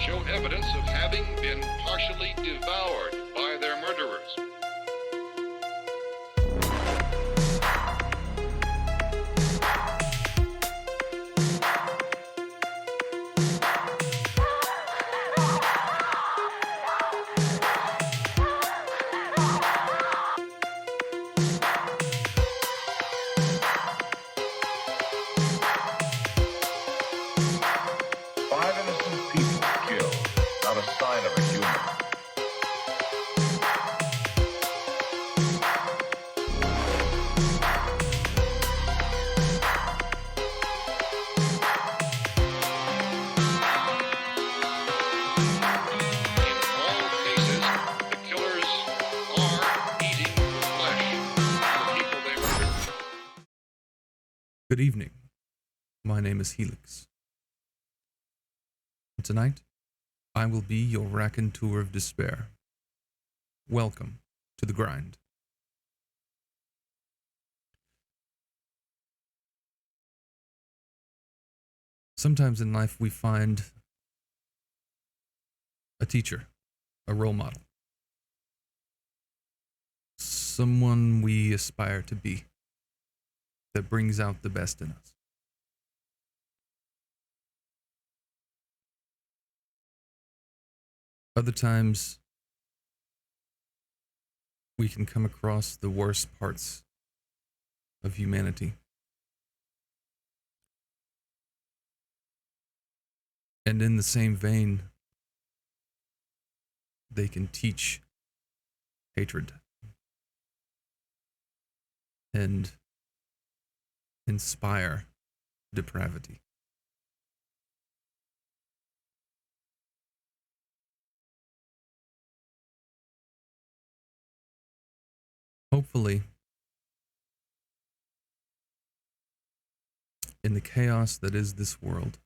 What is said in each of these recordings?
show evidence of having been partially devoured by their murderers. Good evening. My name is Helix. Tonight, I will be your raconteur of despair. Welcome to the grind. Sometimes in life we find a teacher, a role model, someone we aspire to be, that brings out the best in us. Other times, we can come across the worst parts of humanity. And in the same vein, they can teach hatred and inspire depravity. Hopefully, in the chaos that is this world,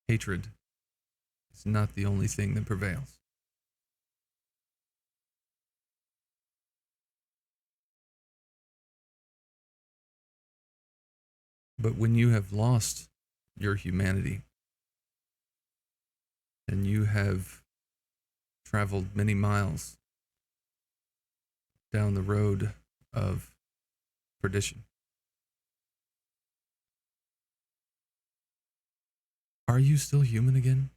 hatred is not the only thing that prevails. But when you have lost your humanity and you have traveled many miles down the road of perdition, are you still human again?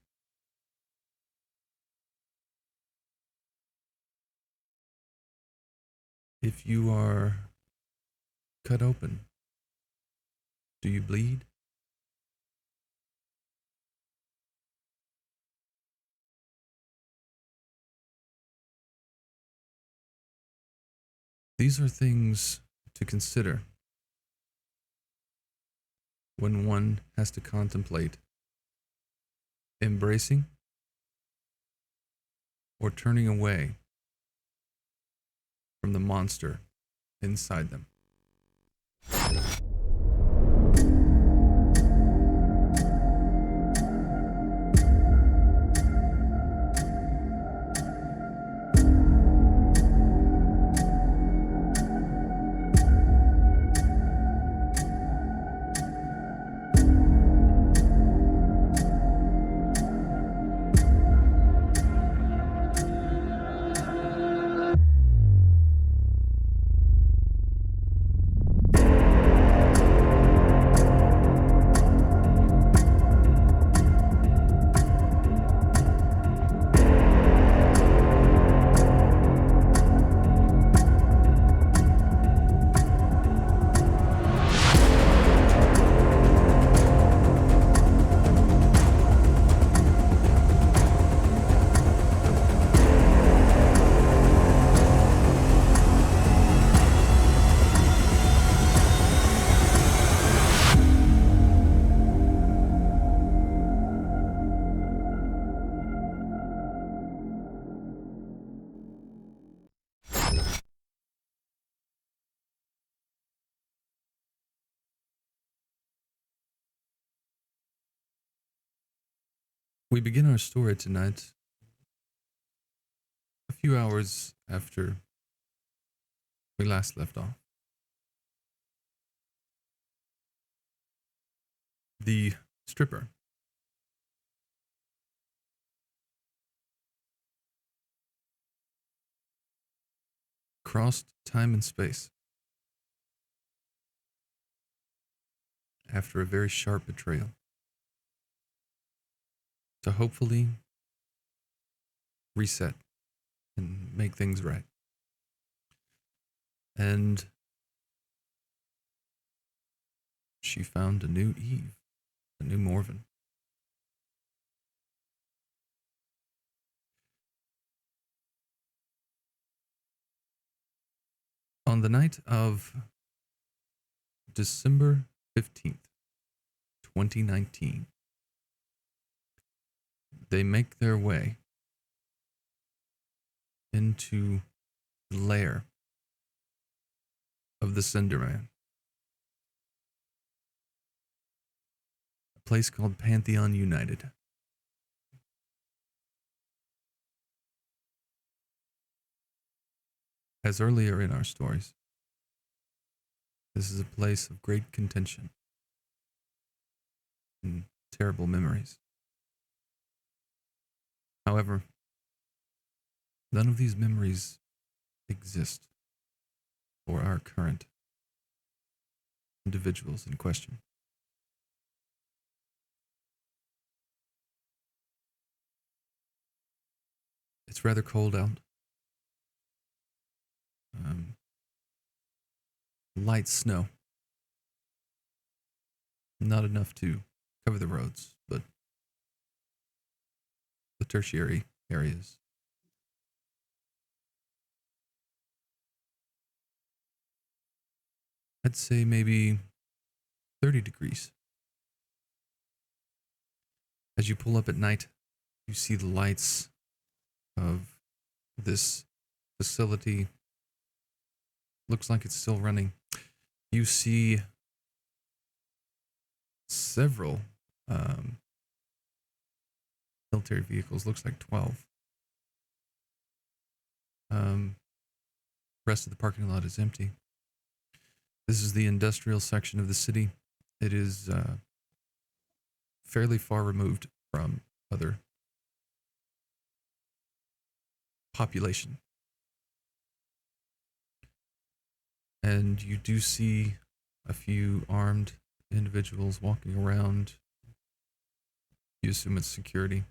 If you are cut open, do you bleed? These are things to consider when one has to contemplate embracing or turning away from the monster inside them. We begin our story tonight a few hours after we last left off. The Stripper. Crossed time and space. After a very sharp betrayal. To hopefully reset and make things right. And she found a new Eve, a new Morven. On the night of December 15th, 2019, they make their way into the lair of the Cinder Man. A place called Pantheon United. As earlier in our stories, this is a place of great contention and terrible memories. However, none of these memories exist for our current individuals in question. It's rather cold out. Light snow. Not enough to cover the roads, but the tertiary areas. I'd say maybe 30 degrees. As you pull up at night, you see the lights of this facility. Looks like it's still running. You see several military vehicles, looks like 12. Rest of the parking lot is empty. This is the industrial section of the city. It is fairly far removed from other population. And you do see a few armed individuals walking around. You assume it's security.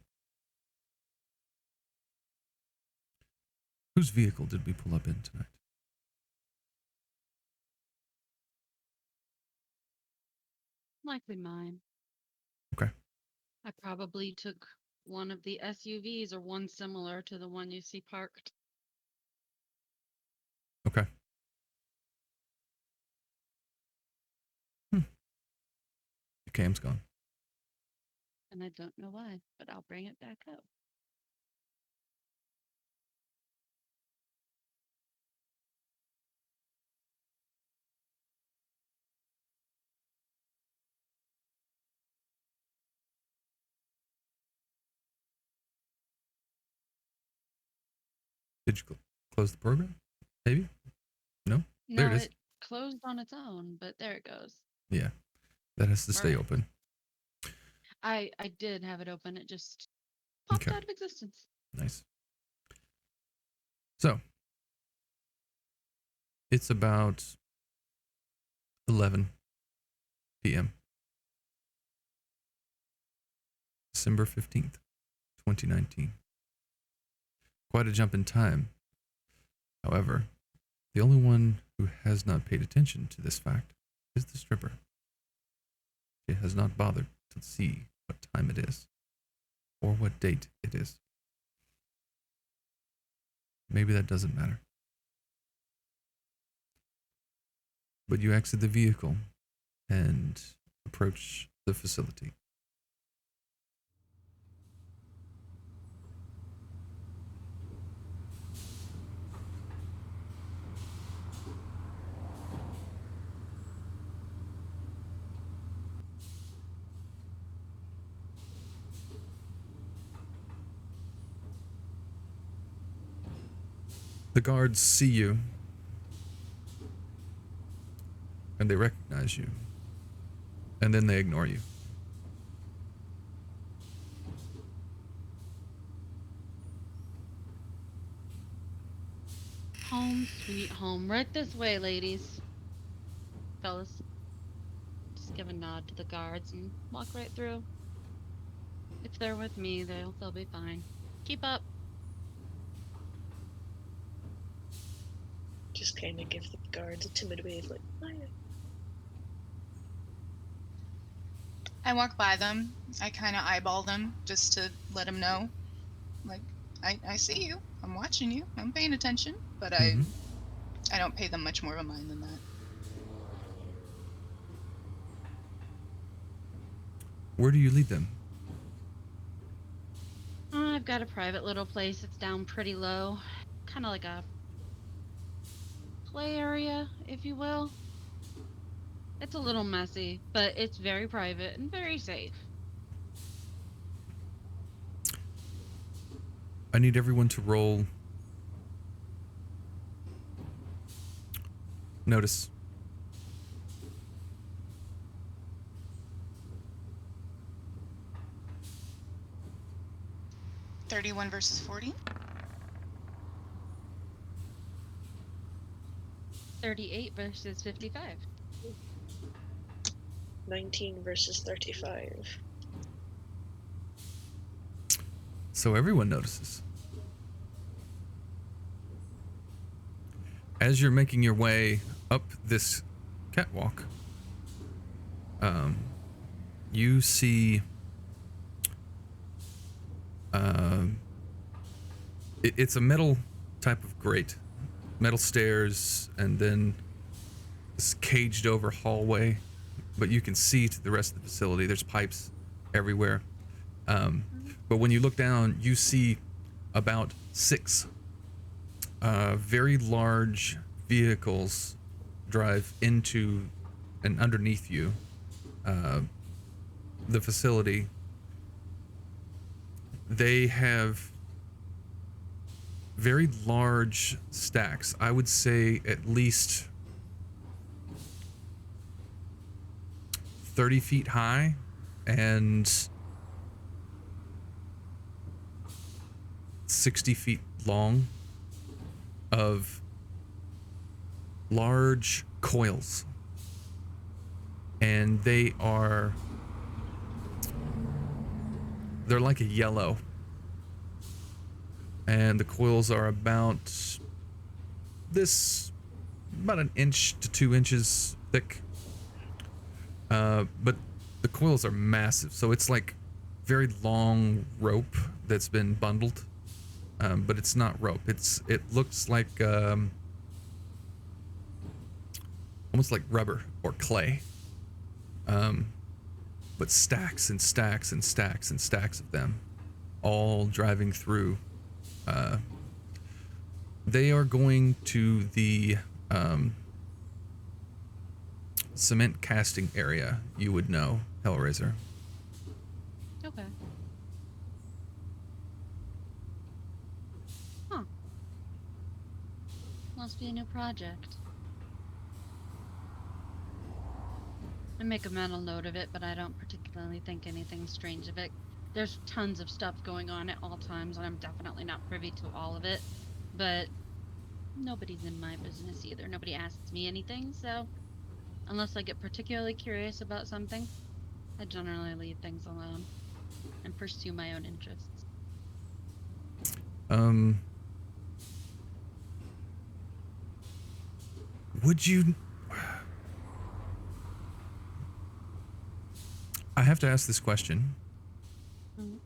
Whose vehicle did we pull up in tonight? Likely mine. Okay. I probably took one of the SUVs or one similar to the one you see parked. Okay. The cam's gone. And I don't know why, but I'll bring it back up. Did you close the program? Maybe? No? There No, it is. it closed on its own, but there it goes. Yeah. That has to stay Right. open. I did have it open. It just popped Okay. out of existence. Nice. So, it's about 11 p.m. December 15th, 2019. Quite a jump in time. However, the only one who has not paid attention to this fact is the stripper. She has not bothered to see what time it is or what date it is. Maybe that doesn't matter. But you exit the vehicle and approach the facility. The guards see you and they recognize you, and then they ignore you. sweet home. Right this way, ladies. Fellas. Just give a nod to the guards and walk right through. If they're with me, they'll be fine. Keep up. Just kind of give the guards a timid wave, like, "Hiya." I walk by them. I kind of eyeball them just to let them know, like, I see you. I'm watching you. I'm paying attention, but I don't pay them much more of a mind than that. Where do you lead them? I've got a private little place. It's down pretty low. Kind of like a play area, if you will. It's a little messy, but it's very private and very safe. I need everyone to roll notice. $31 versus 40. 38 versus 55. 19 versus 35. So everyone notices. As you're making your way up this catwalk, you see it's a metal type of grate, metal stairs, and then this caged over hallway, but you can see to the rest of the facility. There's pipes everywhere. But when you look down, you see about 6 very large vehicles drive into and underneath you, the facility. They have very large stacks. I would say at least 30 feet high and 60 feet long of large coils. And they're like a yellow. And the coils are about an inch to 2 inches thick. But the coils are massive, so it's like very long rope that's been bundled. But it's not rope. It looks like almost like rubber or clay. But stacks and stacks and stacks and stacks of them, all driving through. They are going to the cement casting area. You would know, Hellraiser. Okay. Huh. Must be a new project. I make a mental note of it, but I don't particularly think anything strange of it. There's tons of stuff going on at all times, and I'm definitely not privy to all of it. But nobody's in my business either. Nobody asks me anything, so unless I get particularly curious about something, I generally leave things alone and pursue my own interests. Would you... I have to ask this question. Mm-hmm.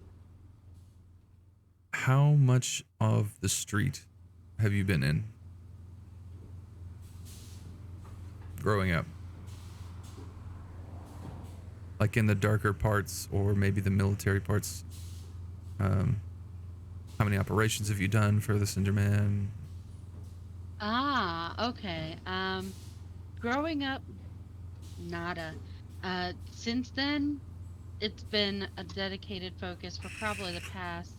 How much of the street have you been in growing up? Like in the darker parts or maybe the military parts? How many operations have you done for the Cinderman? Ah, okay. Growing up, nada. Since then, it's been a dedicated focus for probably the past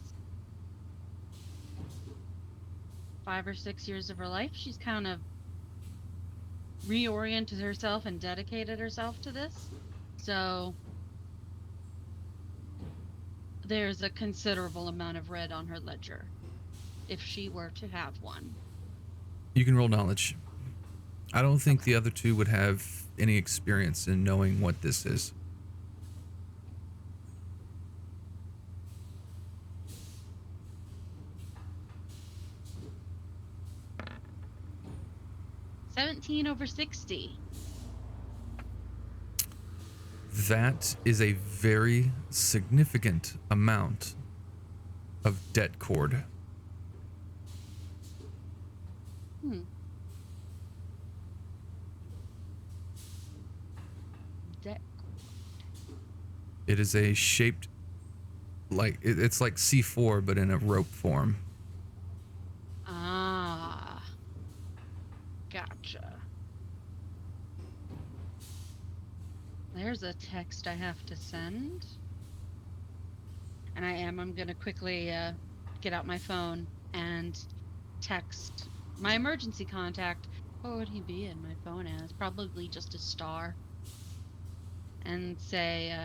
5 or 6 years of her life. She's kind of reoriented herself and dedicated herself to this. So there's a considerable amount of red on her ledger, if she were to have one. You can roll knowledge. I don't think the other two would have any experience in knowing what this is. over 60. That is a very significant amount of debt cord. Debt. It is a shaped, like it's like C4, but in a rope form. Ah. Gotcha. There's a text I have to send. And I'm gonna quickly get out my phone and text my emergency contact. What would he be in my phone as? Probably just a star. And say,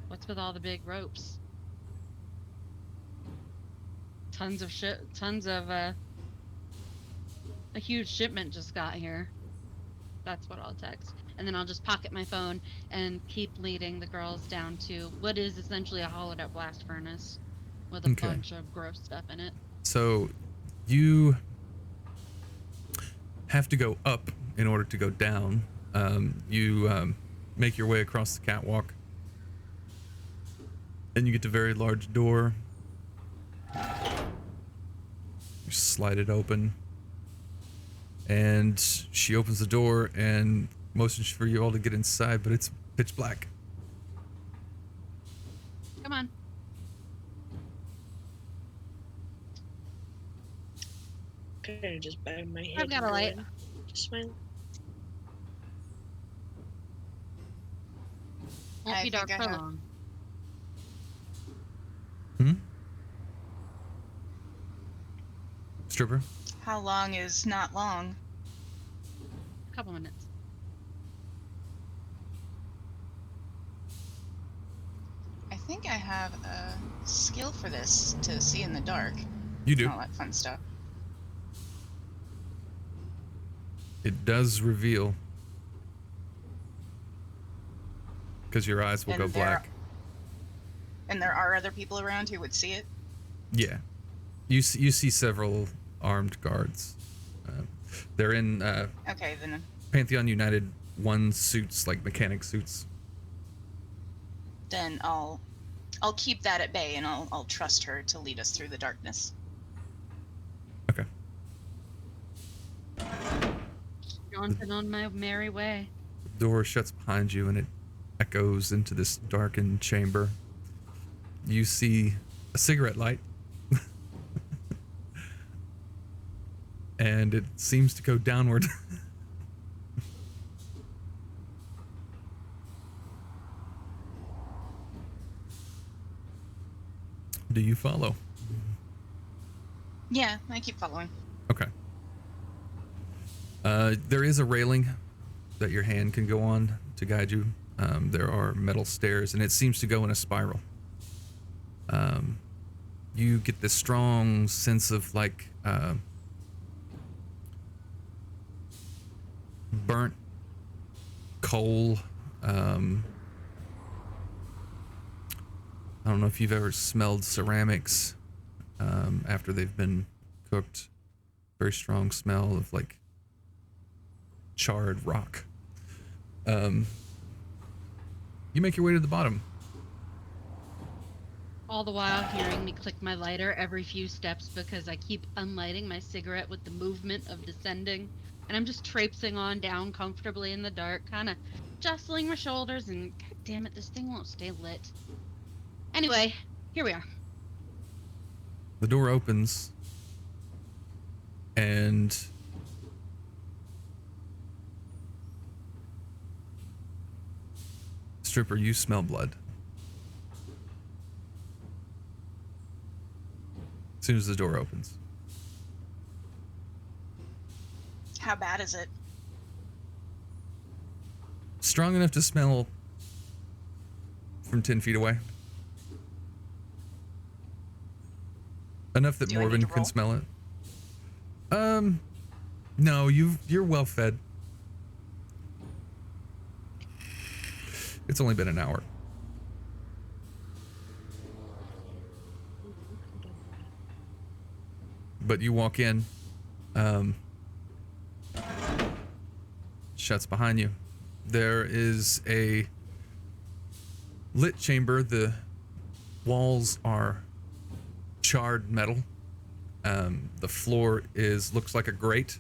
what's with all the big ropes? Tons of a huge shipment just got here. That's what I'll text. And then I'll just pocket my phone and keep leading the girls down to what is essentially a hollowed out blast furnace with a bunch of gross stuff in it. So you have to go up in order to go down. You make your way across the catwalk, and you get to a very large door. You slide it open, and she opens the door and motions for you all to get inside, but it's pitch black. Come on. Kind of just bang my head. I've got a light. Just smile. Won't be dark for long. Stripper? How long is not long? A couple minutes. I think I have a skill for this to see in the dark. You do. All that fun stuff. It does reveal. Because your eyes will go black. And there are other people around who would see it? Yeah. You see several armed guards. They're in okay, then Pantheon United 1 suits, like mechanic suits. Then I'll keep that at bay, and I'll trust her to lead us through the darkness. Okay. Jaunting on my merry way. The door shuts behind you, and it echoes into this darkened chamber. You see a cigarette light. And it seems to go downward. Do you follow? Yeah, I keep following. Okay. There is a railing that your hand can go on to guide you. There are metal stairs, and it seems to go in a spiral. You get this strong sense of like burnt coal. I don't know if you've ever smelled ceramics after they've been cooked. Very strong smell of like charred rock. You make your way to the bottom. All the while hearing me click my lighter every few steps because I keep unlighting my cigarette with the movement of descending. And I'm just traipsing on down comfortably in the dark, kind of jostling my shoulders, and god damn it, this thing won't stay lit. Anyway, here we are. The door opens, and Stripper, you smell blood. As soon as the door opens. How bad is it? Strong enough to smell from 10 feet away. Enough that Do I need Morven to can roll? smell it. No, you're well fed. It's only been an hour. But you walk in, shuts behind you. There is a lit chamber. The walls are charred metal. The floor looks like a grate.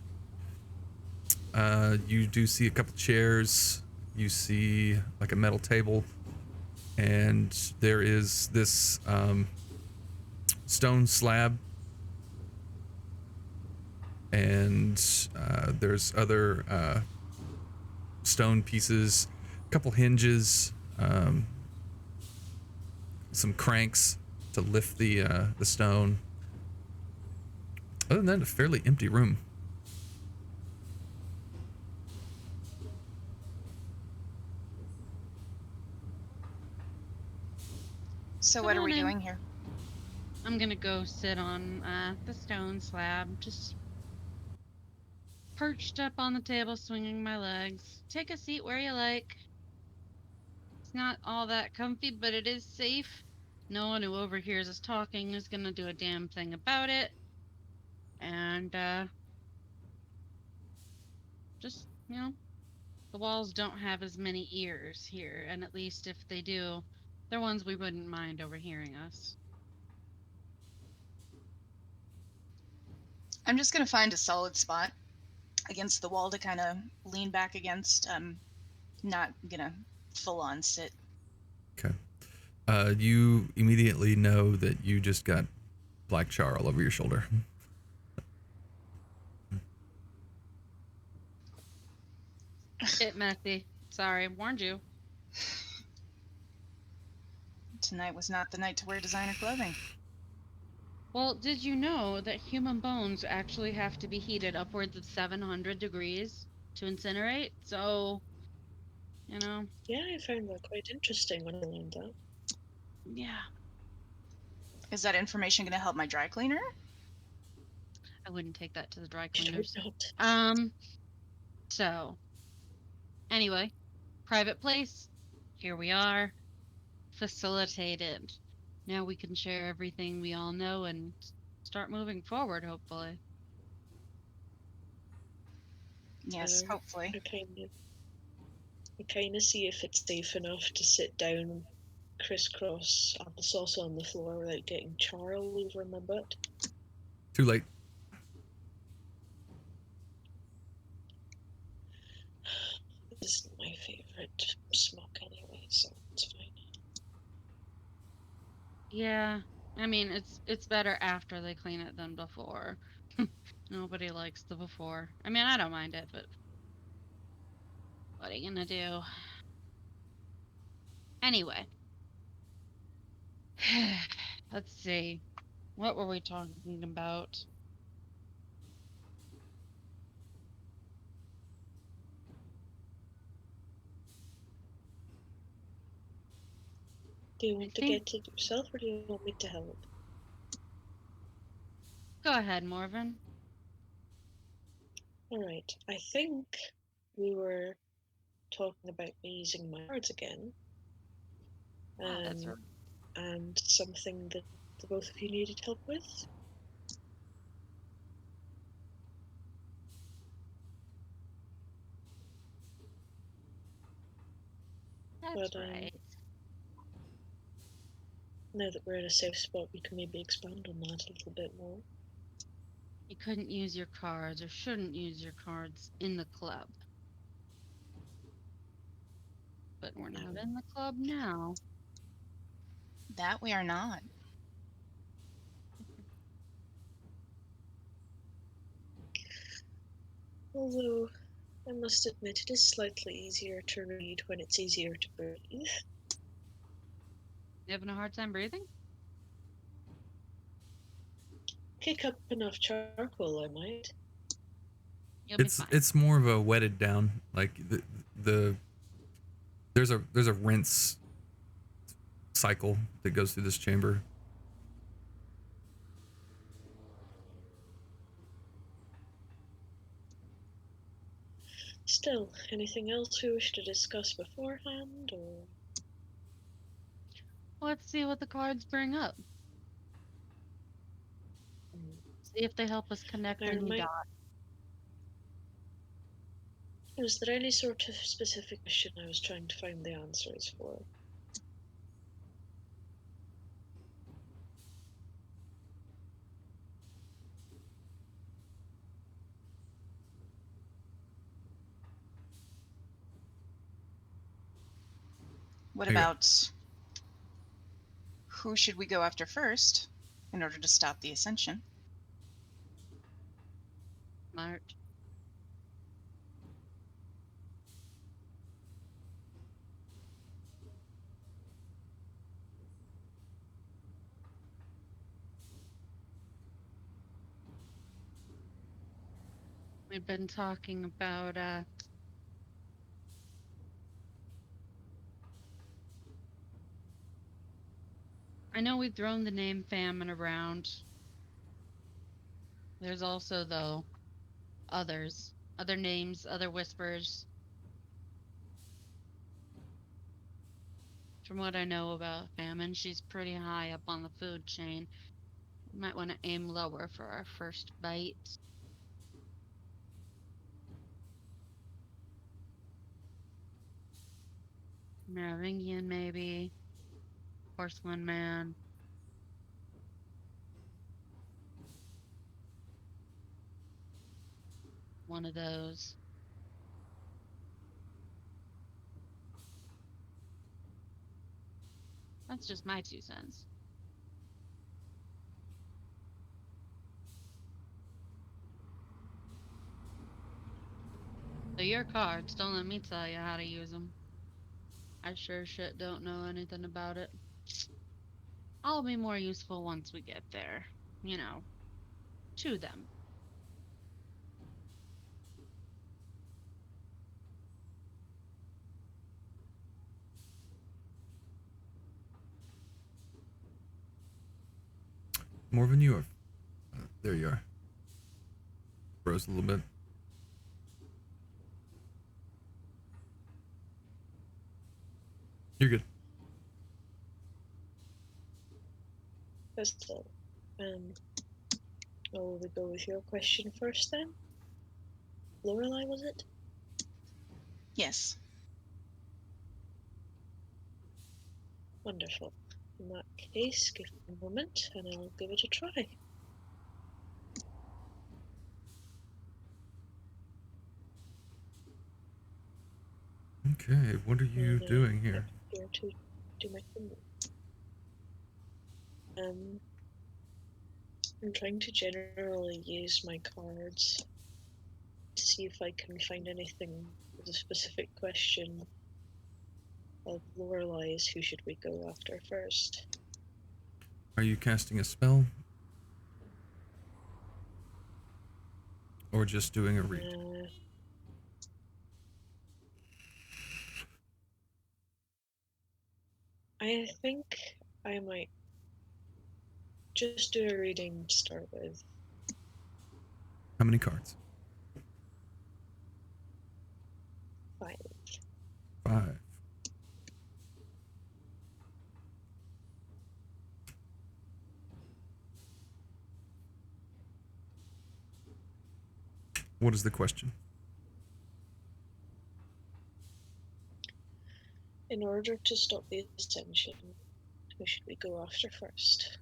You do see a couple chairs. You see like a metal table, and there is this stone slab, and there's other stone pieces, a couple hinges, some cranks to lift the stone. Other than that, a fairly empty room. So Come what are on we in. doing here? I'm gonna go sit on the stone slab, just perched up on the table, swinging my legs. Take a seat where you like. It's not all that comfy, but it is safe. No one who overhears us talking is gonna do a damn thing about it. And just, the walls don't have as many ears here, and at least if they do, they're ones we wouldn't mind overhearing us. I'm just gonna find a solid spot against the wall to kind of lean back against. I'm not gonna full on sit. Okay. You immediately know that you just got black char all over your shoulder. Bit messy. Sorry, warned you. Tonight was not the night to wear designer clothing. Well, did you know that human bones actually have to be heated upwards of 700 degrees to incinerate? So, Yeah, I found that quite interesting when I learned that. yeah, Is that information gonna help my dry cleaner? I wouldn't take that to the dry I hope cleaners. not. So, anyway, private place. Here we are. Facilitated. Now we can share everything we all know and start moving forward, hopefully. Yes, hopefully. I kind of see if it's safe enough to sit down crisscross applesauce on the floor without getting char all over my butt. Too late. This isn't my favorite smoke anyway, so it's fine. Yeah, I mean it's better after they clean it than before. Nobody likes the before. I mean, I don't mind it, but what are you gonna do? Anyway, let's see. What were we talking about? Do you want to think- get it yourself, or do you want me to help? Go ahead, Morven. Alright, I think we were talking about me using my cards again. Oh, that's right. And something that the both of you needed help with. That's But right. now that we're in a safe spot, we can maybe expand on that a little bit more. You couldn't use your cards or shouldn't use your cards in the club. But we're not in the club now. That we are not. Although, I must admit, it is slightly easier to read when it's easier to breathe. You having a hard time breathing? Kick up enough charcoal, I might. You'll be fine. It's more of a wetted down, like there's a rinse cycle that goes through this chamber. Still, anything else we wish to discuss beforehand, or? Let's see what the cards bring up. See if they help us connect Now, any dots. Was there any sort of specific question I was trying to find the answers for? What Here you go. about who should we go after first in order to stop the ascension? Smart. We've been talking about I know we've thrown the name famine around. There's also, though, other names, other whispers. From what I know about famine, she's pretty high up on the food chain. We might want to aim lower for our first bite. Merovingian, maybe. Porcelain man. One of those. That's just my 2 cents. So your cards, don't let me tell you how to use them. I sure shit don't know anything about it. I'll be more useful once we get there. You know, to them. Morven, you are. There you are. Froze a little bit. You're good. Crystal, will we go with your question first then? Lorelei, was it? Yes. Wonderful. In that case, give me a moment and I'll give it a try. Okay, what are you doing here? Here to do my thing. I'm trying to generally use my cards to see if I can find anything with a specific question of Lorelei's. Who should we go after first? Are you casting a spell? Or just doing a read? I think I might just do a reading to start with. How many cards? 5. 5. What is the question? In order to stop the ascension, who should we go after first?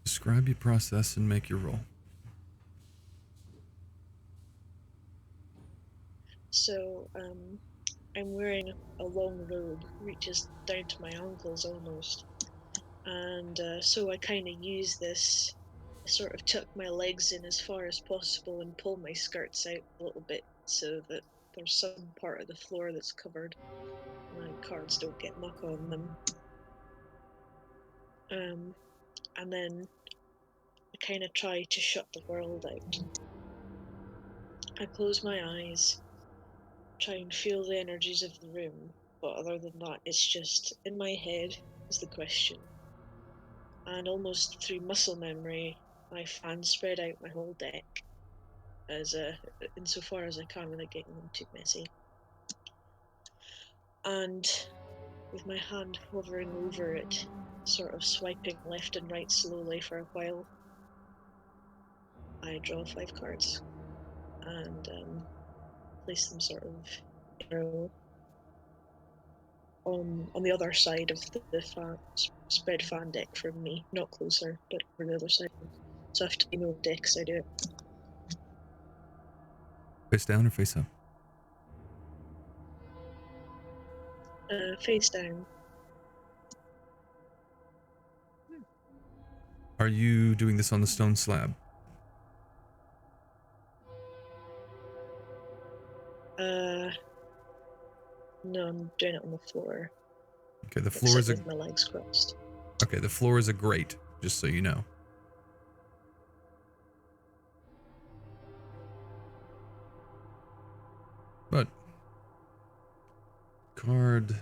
Describe your process and make your roll. So, I'm wearing a long robe, reaches down to my ankles almost. And so I kind of use this, I sort of tuck my legs in as far as possible and pull my skirts out a little bit so that there's some part of the floor that's covered and cards don't get muck on them. And then I kind of try to shut the world out. I close my eyes, try and feel the energies of the room, but other than that, it's just in my head is the question. And almost through muscle memory, I fan spread out my whole deck, as insofar as I can without getting them too messy. And with my hand hovering over it, sort of swiping left and right slowly for a while, I draw 5 cards and place them sort of in a row on the other side of the spread fan deck from me, not closer, but over the other side. So I have to know the deck as I do it. Face down or face up? Face down. Are you doing this on the stone slab? No, I'm doing it on the floor. Okay, the floor is with my legs crossed. Okay, the floor is a grate, just so you know. But card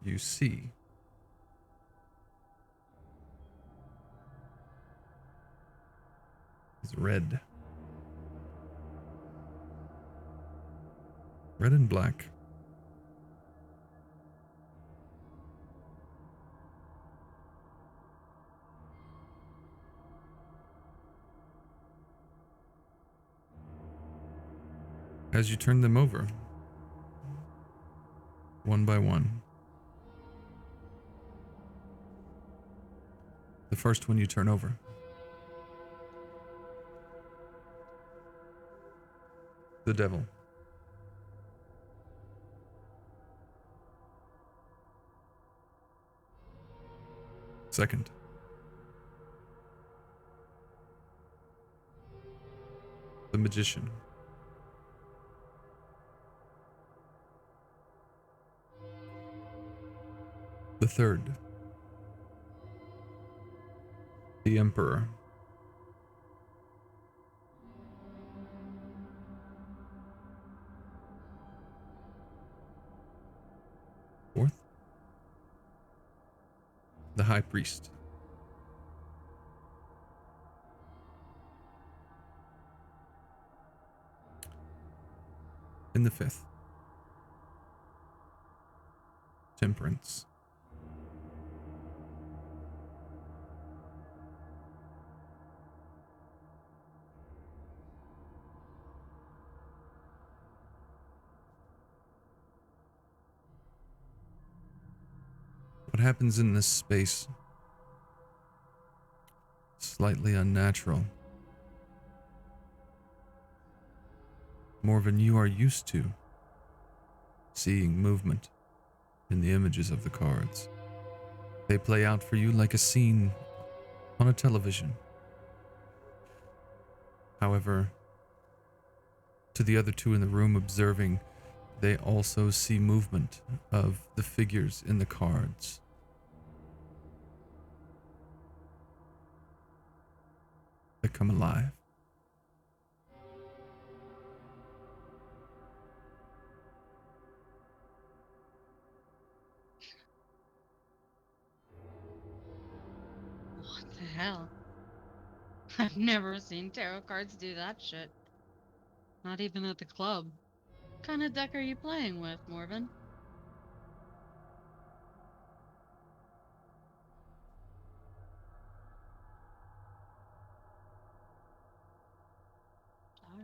you see is red. Red and black. As you turn them over, one by one, the first one you turn over, the devil. Second, the magician. The third, the emperor. Fourth, the high priest. And the fifth, temperance. What happens in this space? Slightly unnatural. Morven, you are used to seeing movement in the images of the cards. They play out for you like a scene on a television. However, to the other two in the room observing, they also see movement of the figures in the cards. They come alive. What the hell? I've never seen tarot cards do that shit. Not even at the club. What kind of deck are you playing with, Morven? Oh.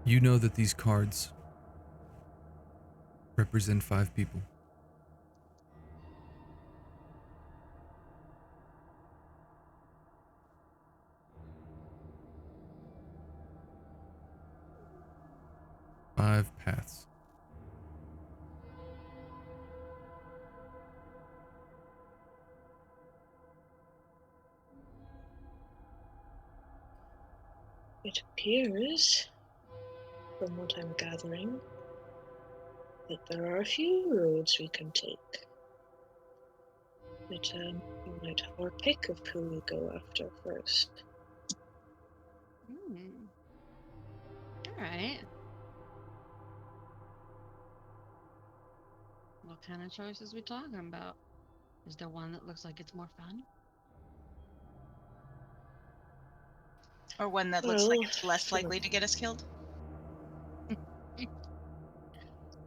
You know that these cards represent 5 people. Five paths. It appears from what I'm gathering, that there are a few roads we can take. But we might have our pick of who we go after first. All right. What kind of choices we talking about? Is there one that looks like it's more fun? Or one that looks like Well, it's less likely to get us killed?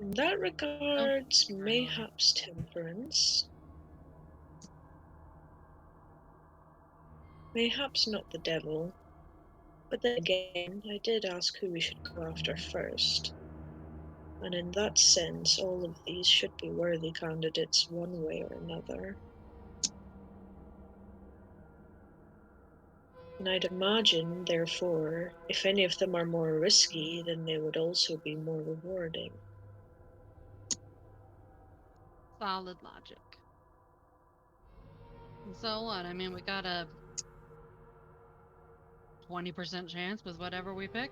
in that regards, mayhaps temperance. Mayhaps not the devil. But then again, I did ask who we should go after first. And in that sense, all of these should be worthy candidates one way or another. And I'd imagine, therefore, if any of them are more risky, then they would also be more rewarding. Solid logic. And so what? I mean, we got a 20% chance with whatever we pick.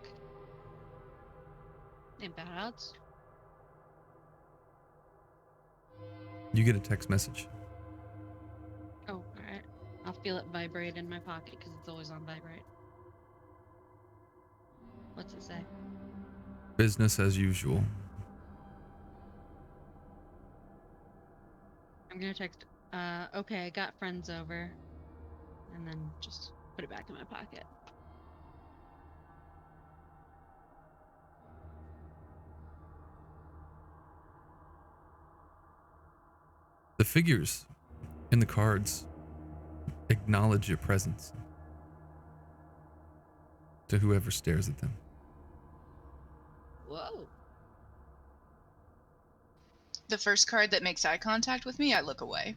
Ain't bad odds. You get a text message. Oh, alright. I'll feel it vibrate in my pocket because it's always on vibrate. What's it say? Business as usual. I'm gonna text, okay, I got friends over. And then just put it back in my pocket. The figures in the cards acknowledge your presence to whoever stares at them. Whoa. The first card that makes eye contact with me, I look away.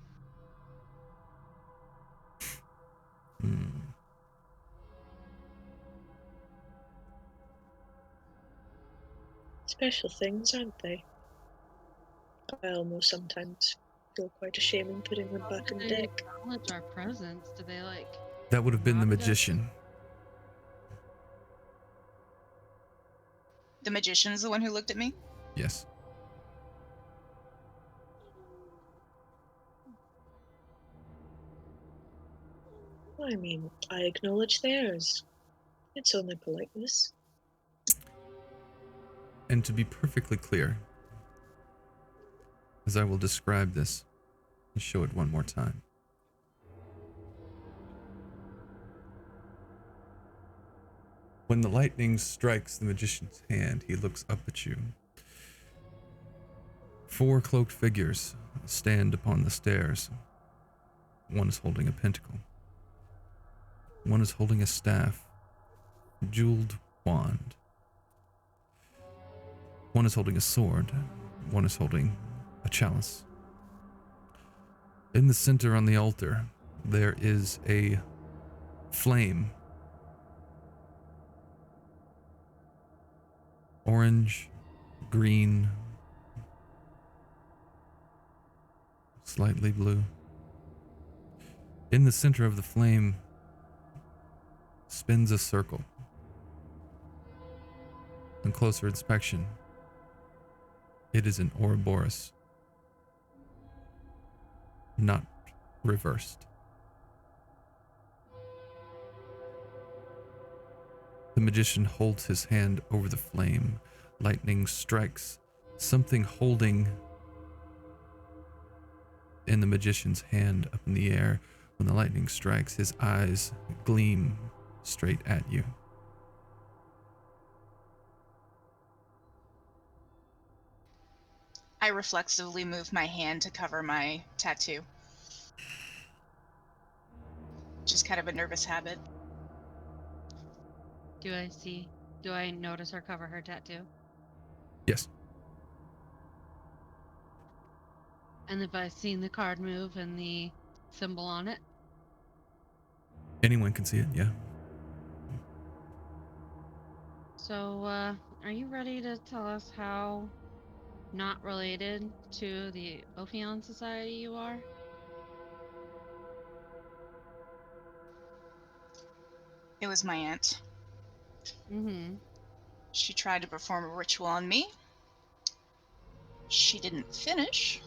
Special things, aren't they? I almost sometimes feel quite ashamed in putting them back in the They deck. acknowledge our presence. Do they like? That would have been the nod at us? magician. The magician's the one who looked at me? Yes. I mean, I acknowledge theirs. It's only politeness. And to be perfectly clear, as I will describe this and show it one more time. When the lightning strikes the magician's hand, he looks up at you. 4 cloaked figures stand upon the stairs. One is holding a pentacle. One is holding a staff, a jeweled wand. One is holding a sword. One is holding a chalice. In the center on the altar, there is a flame. Orange, green, slightly blue. In the center of the flame spins a circle. On closer inspection, it is an Ouroboros, not reversed. The magician holds his hand over the flame. Lightning strikes. Something holding in the magician's hand up in the air. When the lightning strikes, his eyes gleam straight at you. I reflexively move my hand to cover my tattoo. Just kind of a nervous habit. Do I notice her cover her tattoo? Yes. And if I've seen the card move and the symbol on it? Anyone can see it, yeah. So, are you ready to tell us how not related to the Ophion Society you are? It was my aunt. Mm-hmm. She tried to perform a ritual on me. She didn't finish,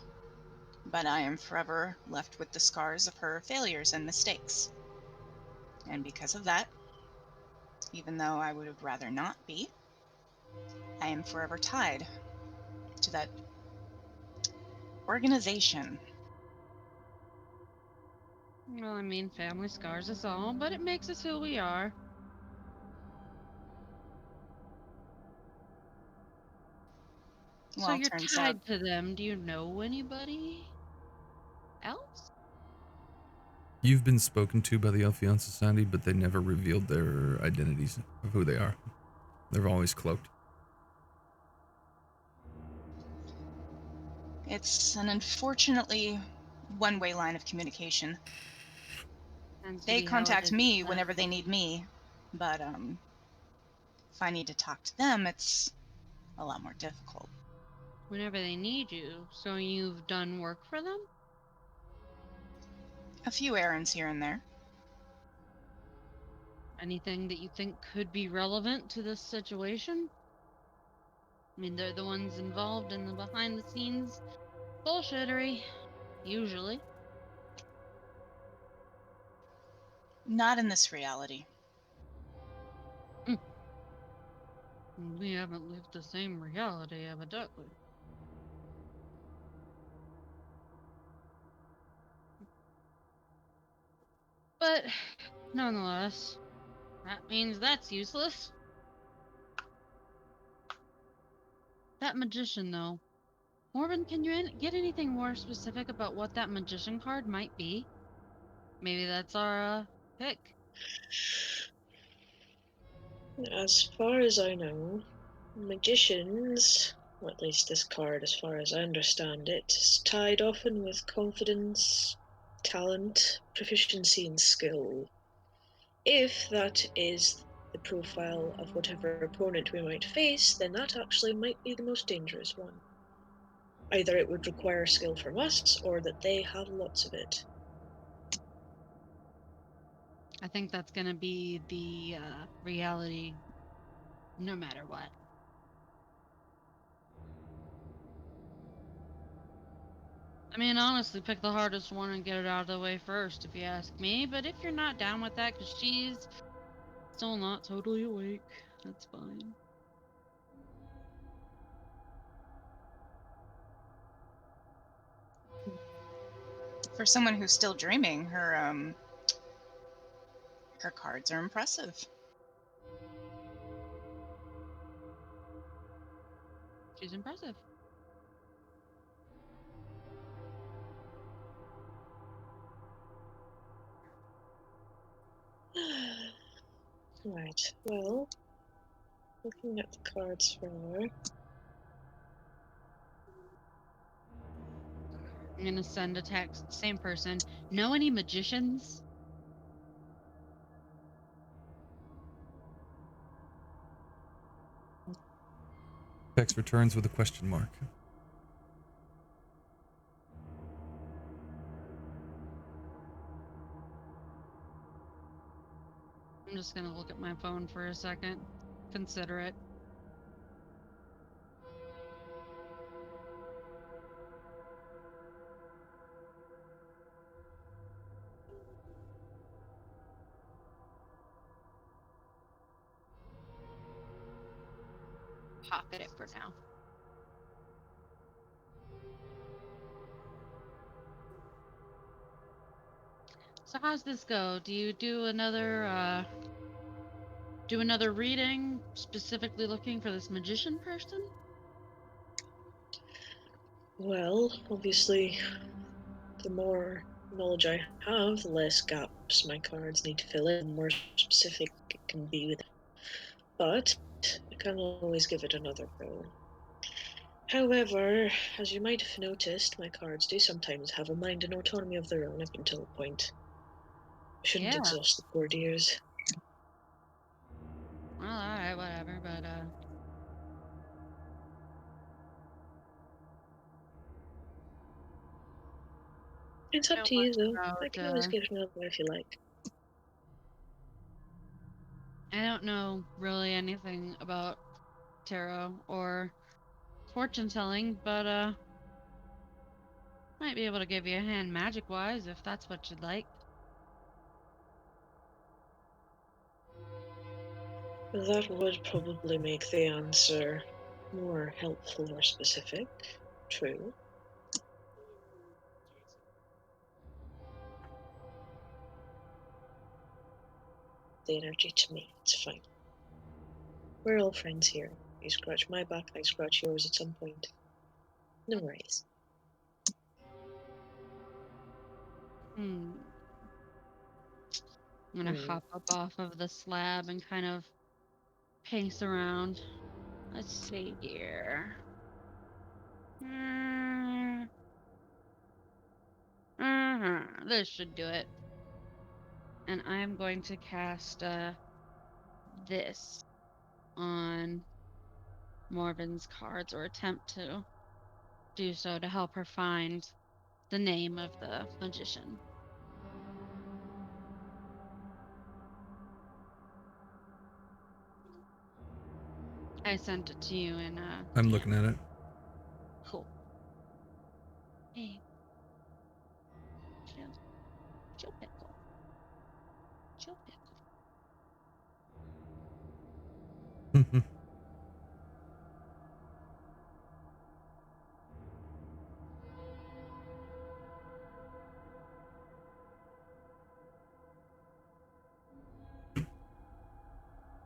but I am forever left with the scars of her failures and mistakes. And because of that, even though I would have rather not be, I am forever tied to that organization. Well, I mean, family scars us all, but it makes us who we are. So Well, you're turns out tied to them. Do you know anybody else? You've been spoken to by the Elfion Society, but they never revealed their identities of who they are. They're always cloaked. it's an unfortunately one-way line of communication. Tends to They be how it contact is, me isn't it? whenever they need me, but if I need to talk to them, it's a lot more difficult. Whenever they need you. So you've done work for them? A few errands here and there. Anything that you think could be relevant to this situation? I mean, they're the ones involved in the behind the scenes bullshittery, usually. Not in this reality. We haven't lived the same reality, evidently. But, nonetheless, that means that's useless. That magician, though. Morbin, can you get anything more specific about what that magician card might be? Maybe that's our pick. As far as I know, magicians, or at least this card, as far as I understand it, is tied often with confidence, talent, proficiency, and skill. If that is the profile of whatever opponent we might face, then that actually might be the most dangerous one. Either it would require skill from us, or that they have lots of it. I think that's going to be the reality no matter what. I mean, honestly, pick the hardest one and get it out of the way first, if you ask me. But if you're not down with that, because she's still not totally awake, that's fine. For someone who's still dreaming, her cards are impressive. She's impressive. Right, well, looking at the cards for her. I'm going to send a text, same person. Know any magicians? Text returns with a question mark. I'm just going to look at my phone for a second. Consider it. Pocket it for now. So how's this go? Do you do another reading specifically looking for this magician person? Well, obviously, the more knowledge I have, the less gaps my cards need to fill in, the more specific it can be with it. But I can always give it another go. However, as you might have noticed, my cards do sometimes have a mind and autonomy of their own up until a point. I shouldn't Yeah. exhaust the poor dears. Well, alright, whatever, but It's up know to much you, though. I about can always give it another go if you like. I don't know really anything about tarot or fortune telling, but might be able to give you a hand magic wise if that's what you'd like. That would probably make the answer more helpful or specific. True. The energy to me, it's fine. We're all friends here. You scratch my back, I scratch yours at some point. No worries. I'm gonna hop up off of the slab and kind of pace around. Let's see here. This should do it. And I'm going to cast this on Morven's cards, or attempt to do so, to help her find the name of the magician. I sent it to you in I'm looking at it. Cool. Hey. Chill pickle. Chill pickle.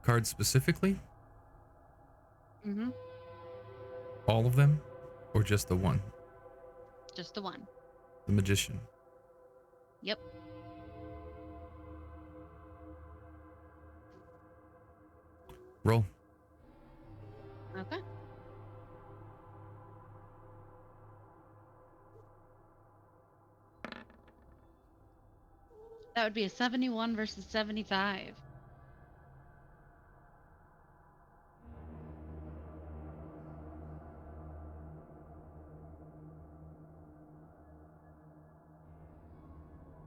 Cards specifically? Mm-hmm. All of them? Or just the one? Just the one. The magician. Yep. Roll. Okay. That would be a 71 versus 75.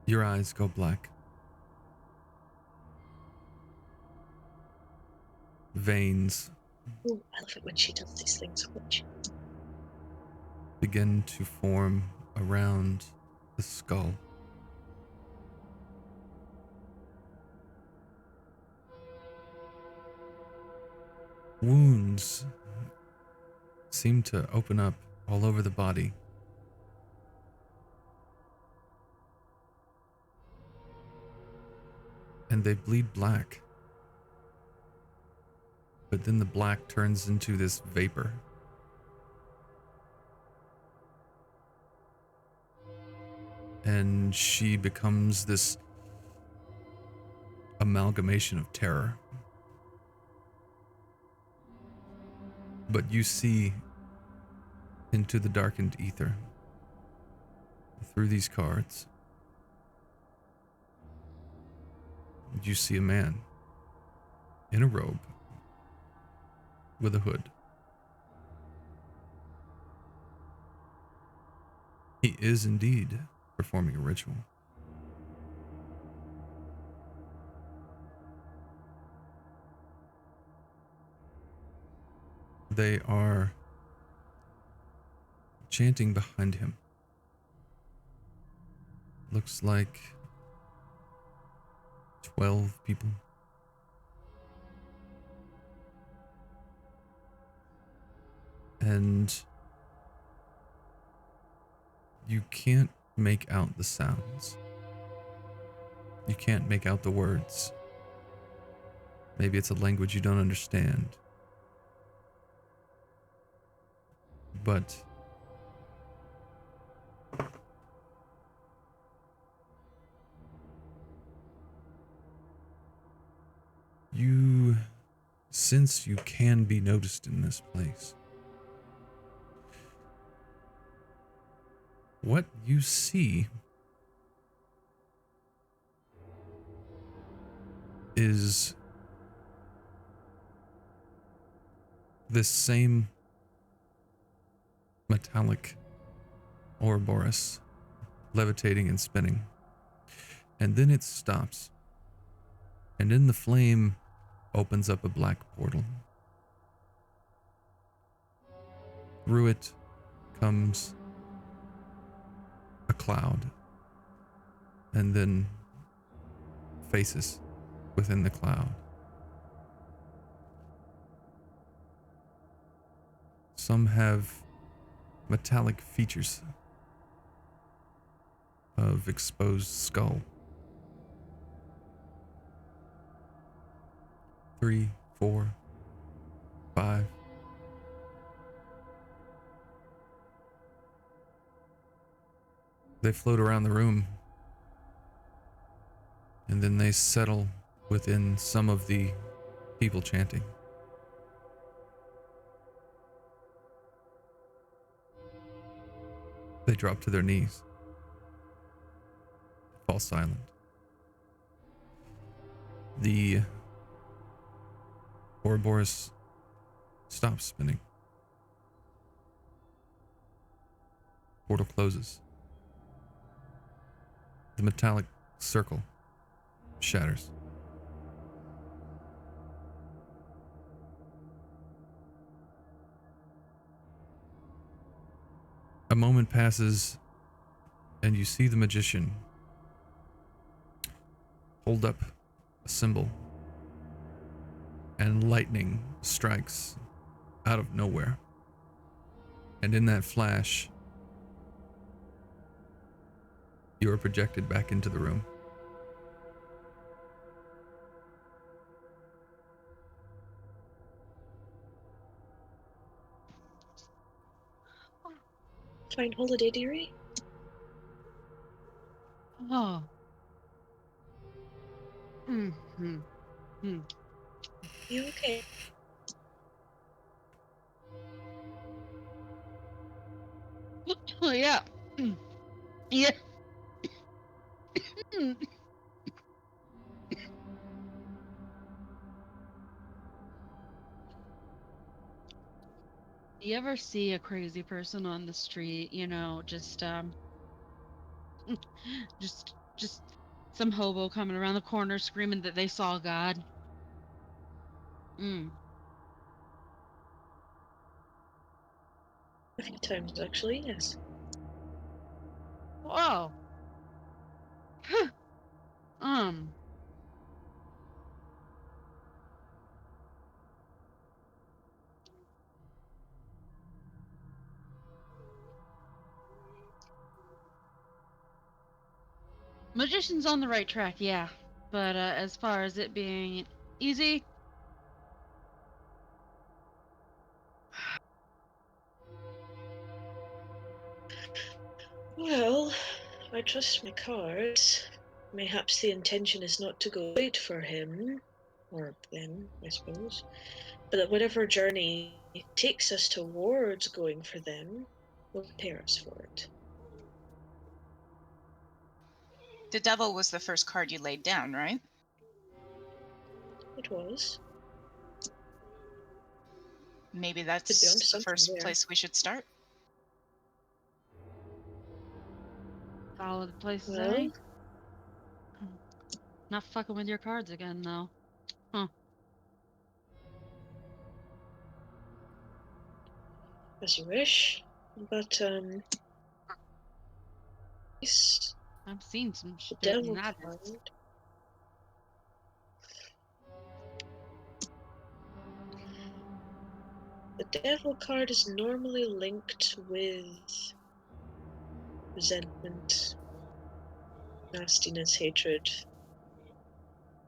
Your eyes go black. Veins Oh, I love it when she does these things. Watch. begin to form around the skull. Wounds seem to open up all over the body. And they bleed black. But then the black turns into this vapor. And she becomes this amalgamation of terror. But you see into the darkened ether through these cards. You see a man in a robe with a hood. He is indeed performing a ritual. They are chanting behind him. Looks like 12 people. And you can't make out the sounds. You can't make out the words. Maybe it's a language you don't understand. But you sense you can be noticed in this place. What you see is this same metallic Ouroboros levitating and spinning. And then it stops. And in the flame opens up a black portal. Through it comes a cloud, and then faces within the cloud. Some have metallic features of exposed skull. 3, 4, 5. They float around the room, and then they settle within some of the people chanting. They drop to their knees, fall silent. The Ouroboros stops spinning. Portal closes. The metallic circle shatters. A moment passes, and you see the magician hold up a symbol, and lightning strikes out of nowhere. And in that flash, you are projected back into the room. Fine holiday, dearie? Oh. Mm-hmm. You okay? Oh, yeah. Yeah. You ever see a crazy person on the street, just some hobo coming around the corner screaming that they saw God? Mm. A few times, actually, yes. Whoa. um. Magician's on the right track, yeah. But as far as it being easy, Well, I trust my cards. Mayhaps the intention is not to go wait for him, or them, I suppose, but that whatever journey takes us towards going for them will prepare us for it. The devil was the first card you laid down, right? It was. Maybe Could be onto that's the something first there. place we should start. solid place to Well, say. Not fucking with your cards again, though. Huh. as you wish. But, I've seen some the shit, and devil that card. is. The devil card is normally linked with resentment, nastiness, hatred,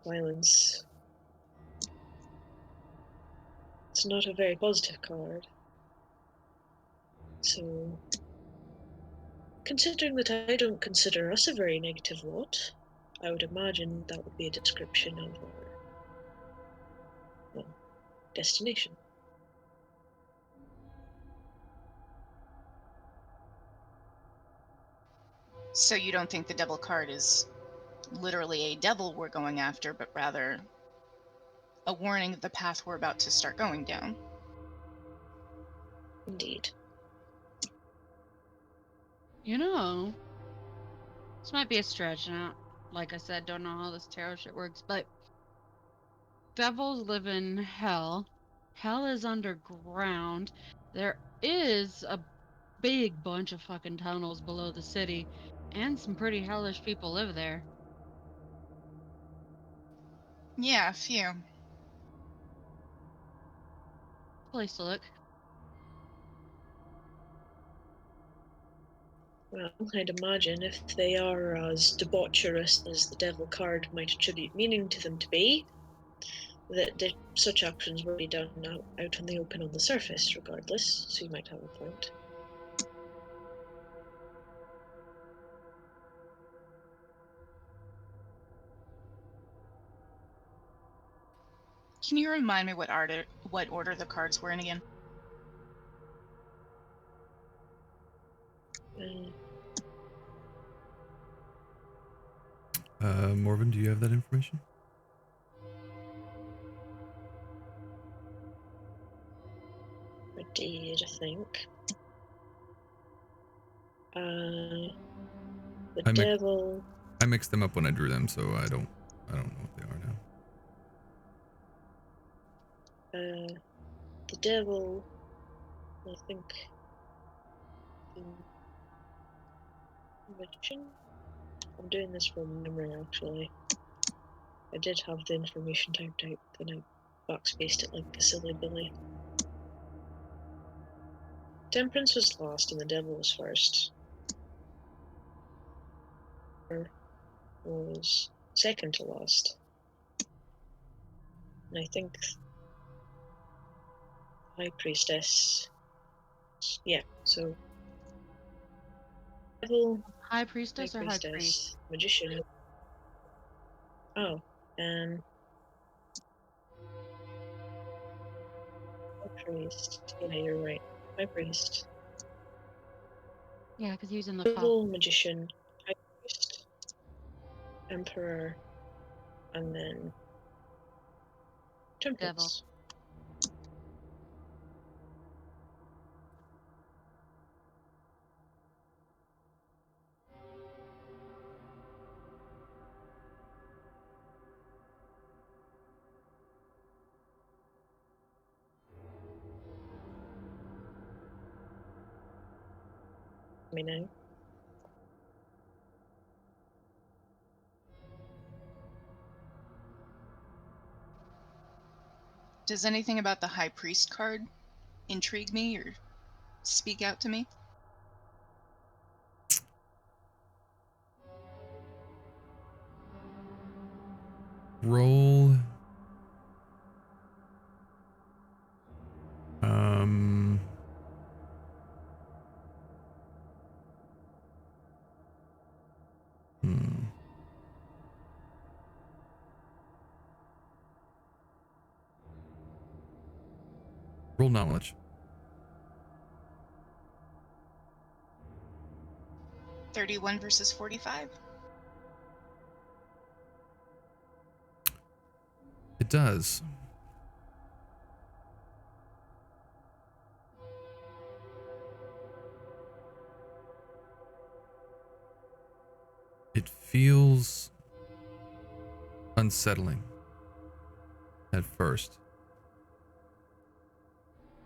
violence. It's not a very positive card. So, considering that I don't consider us a very negative lot, I would imagine that would be a description of our, well, destination. So you don't think the devil card is literally a devil we're going after, but rather a warning of the path we're about to start going down? Indeed. This might be a stretch now. Like I said, don't know how this tarot shit works, but devils live in hell. Hell is underground. There is a big bunch of fucking tunnels below the city, and some pretty hellish people live there. Yeah, a few. Place to look. Well, I'd imagine if they are as debaucherous as the devil card might attribute meaning to them to be, that such actions will be done out in the open on the surface regardless, so you might have a point. Can you remind me what order the cards were in again? Morven, do you have that information? I did, I think. The devil. I mixed them up when I drew them, so I don't know what they are now. The devil, I think. I'm doing this from memory, actually. I did have the information typed out, then I backspaced it like a silly Billy. Temperance was last and the devil was first. Was second to last. And I think High Priestess. Yeah, so devil, High Priestess High or High Priestess, Priest? Magician. Oh, High Priest. Yeah, you're right. High Priest. Yeah, because he was in the Devil, Magician, High Priest, Emperor, and then Temperance. devil. Me know. Does anything about the High Priest card intrigue me or speak out to me? Roll. Roll knowledge. 31 versus 45. It does. It feels unsettling at first.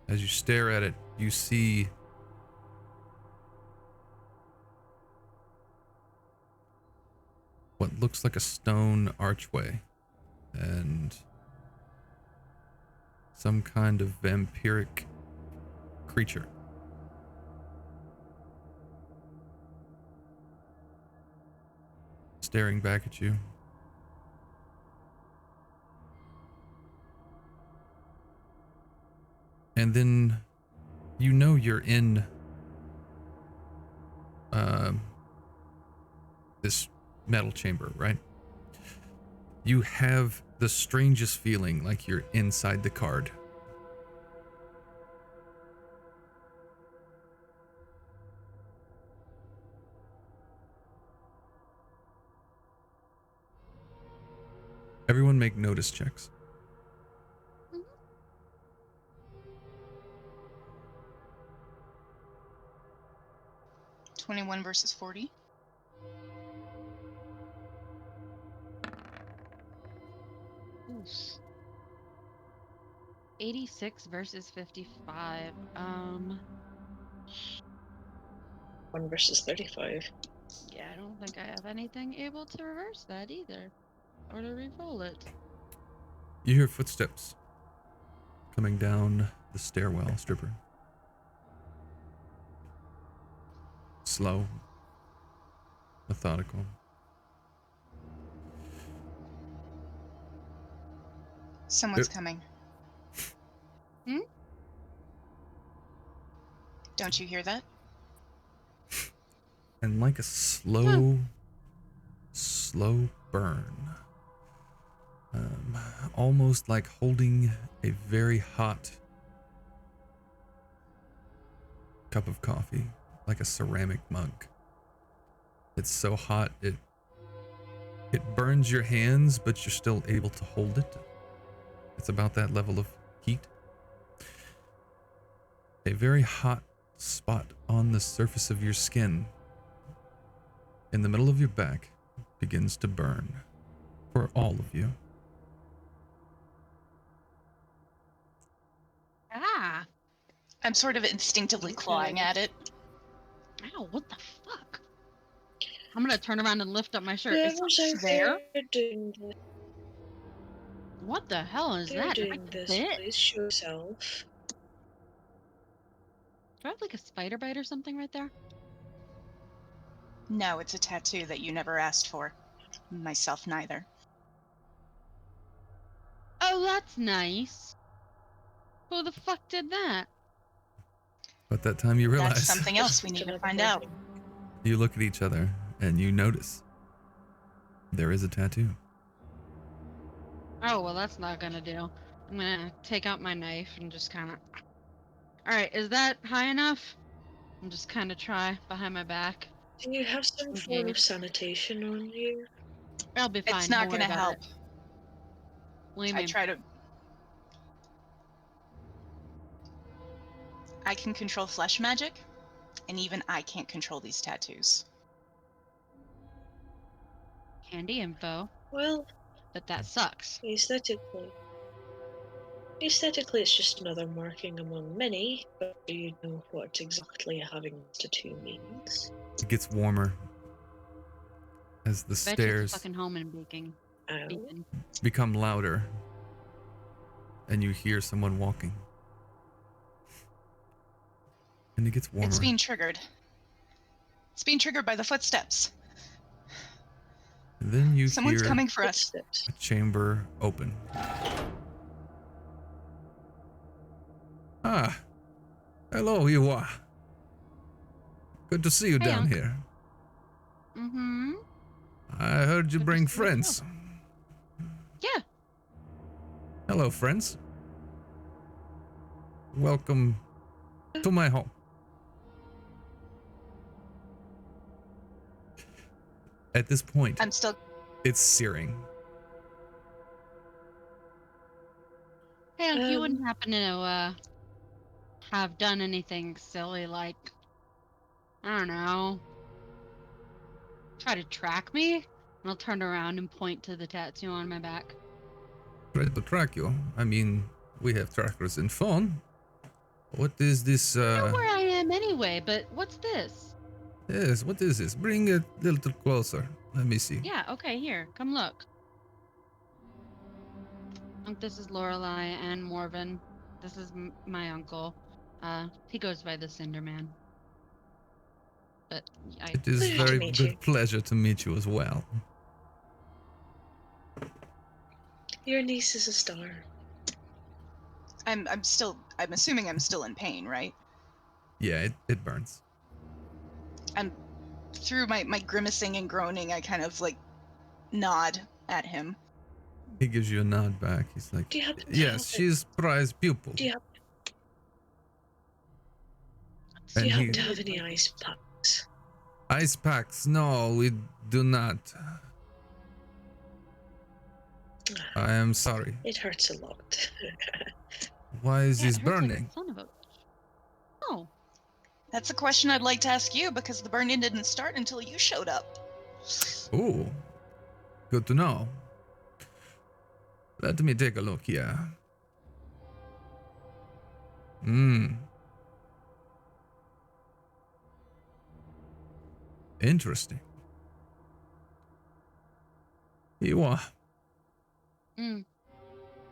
As you stare at it, you see what looks like a stone archway and some kind of vampiric creature. Staring back at you. And then you know you're in this metal chamber, right? You have the strangest feeling like you're inside the card. Everyone make notice checks. 21 versus 40. Oof. 86 versus 55. 1 versus 35. Yeah, I don't think I have anything able to reverse that either. Or to re-roll it. You hear footsteps coming down the stairwell, Stripper. Slow. Methodical. Someone's coming. Hmm? Don't you hear that? And like a slow burn. Almost like holding a very hot cup of coffee, like a ceramic mug. It's so hot it burns your hands, but you're still able to hold it. It's about that level of heat. A very hot spot on the surface of your skin in the middle of your back begins to burn for all of you. Ah! I'm sort of instinctively clawing at it. Ow, what the fuck? I'm gonna turn around and lift up my shirt. Is Whoever's something out there? there doing this, What the hell is they're that? Did I doing get this, bit? please show yourself. Do I have like a spider bite or something right there? No, it's a tattoo that you never asked for. Myself neither. Oh, that's nice. Who the fuck did that? But that time you That's realize, something else we need to find out. you look at each other and you notice there is a tattoo. Oh, well, that's not gonna do. I'm gonna take out my knife and just kind of... Alright, is that high enough? I'm just kind of try behind my back. Do you have some form of sanitation on you? I'll be fine. It's not Don't worry going to about help. it. What do you I mean? try to... I can control flesh magic, and even I can't control these tattoos. Handy info, Well, but that sucks. aesthetically, it's just another marking among many, but do you know what exactly having a tattoo means? It gets warmer as the Bet you it's stairs fucking home and baking. Ow. become louder and you hear someone walking. And it gets warmer. It's being triggered. It's being triggered by the footsteps. And then you Someone's hear coming for us. Footsteps. a chamber open. Ah, hello, Iwa. Good to see you Hey, down Unc. here. Mm-hmm. I heard you Good to bring see you friends. Yeah. Hello, friends. Welcome to my home. At this point, I'm still... it's searing. Hey, Unc, you wouldn't happen to, have done anything silly like, I don't know, try to track me? And I'll turn around and point to the tattoo on my back. Try to track you. I mean, we have trackers in phone. What is this? I know where I am anyway, but what's this? Yes, what is this? Bring it a little closer. Let me see. Yeah, okay, here, come look. Unc, this is Lorelei and Morven. This is my uncle. He goes by the Cinderman. But It is Pleasure to very meet good you. pleasure to meet you as well. Your niece is a star. I'm assuming I'm still in pain, right? Yeah, it burns. I'm through my grimacing and groaning, I kind of like nod at him. He gives you a nod back. He's like, Do you happen to yes, have she's prize pupil. Do you And happen to have any ice packs? Ice packs? No, we do not. I am sorry. It hurts a lot. Why is yeah, this it hurts like a burning? son of a... Oh, That's a question I'd like to ask you because the burning didn't start until you showed up. Oh, good to know. Let me take a look here. Interesting. Iwa, Mm.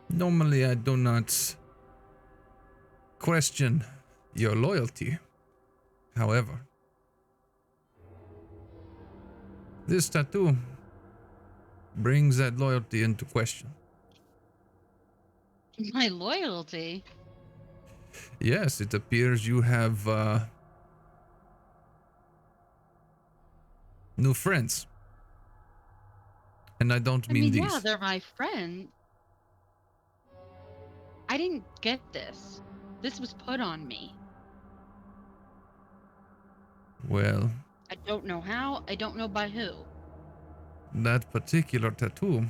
normally I do not question your loyalty. However, this tattoo brings that loyalty into question. My loyalty. Yes, it appears you have new friends. And I don't I mean mean, these. yeah, they're my friends. I didn't get this. This was put on me. Well, I don't know how. I don't know by who. that particular tattoo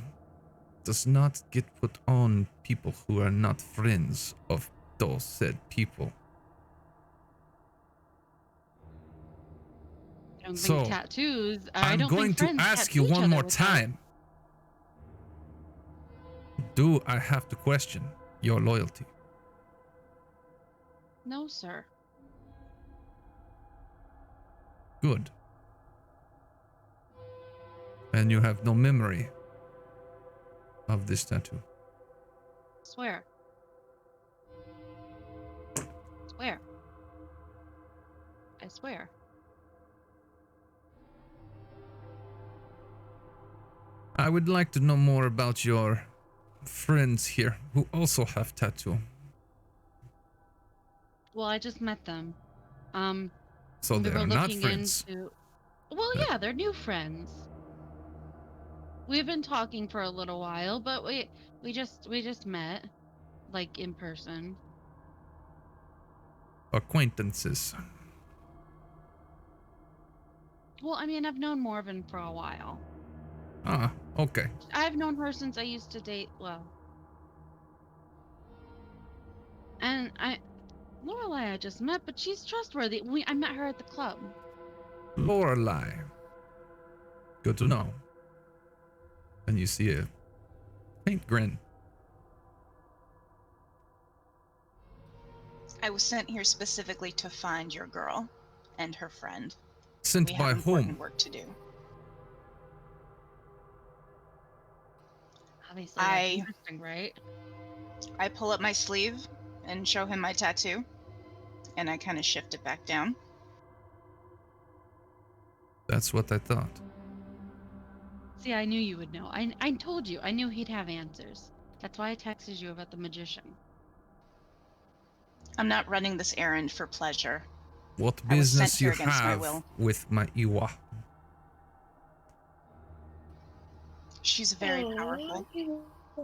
does not get put on people who are not friends of those said people. I don't think So, tattoos. I I'm don't going think to friends ask you tattoo each one other more without. time. Do I have to question your loyalty? No, sir. Good. And you have no memory of this tattoo. Swear. Swear. I swear. I would like to know more about your friends here who also have tattoo. Well, I just met them. So We they were are not looking friends. into. Well, yeah, they're new friends. We've been talking for a little while, but we just met, like, in person. Acquaintances. Well, I mean, I've known Morven for a while. Ah, okay. I've known her since I used to date. Well, and Lorelai I just met, but she's trustworthy. I met her at the club. Lorelei. Good to know. And you see a faint grin. I was sent here specifically to find your girl and her friend. Sent We by have important whom? work to do. Obviously, that's I interesting, right? I pull up my sleeve and show him my tattoo, and I kind of shift it back down. That's what I thought. See, I knew you would know. I told you. I knew he'd have answers. That's why I texted you about the magician. I'm not running this errand for pleasure. What I was sent business here you against my have will. with my Iwa? She's very powerful.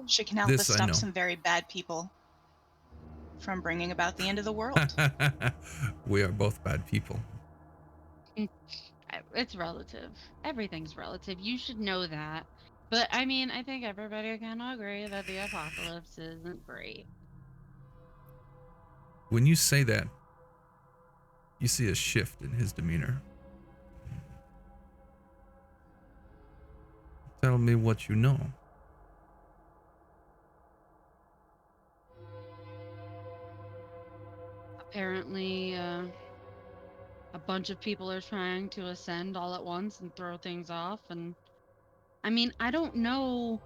She can help This us I stop know. some very bad people from bringing about the end of the world. We are both bad people. It's relative. Everything's relative. You should know that. But I mean, I think everybody can agree that the apocalypse isn't great. When you say that, you see a shift in his demeanor. Tell me what you know. Apparently, a bunch of people are trying to ascend all at once and throw things off. And I mean, I don't know.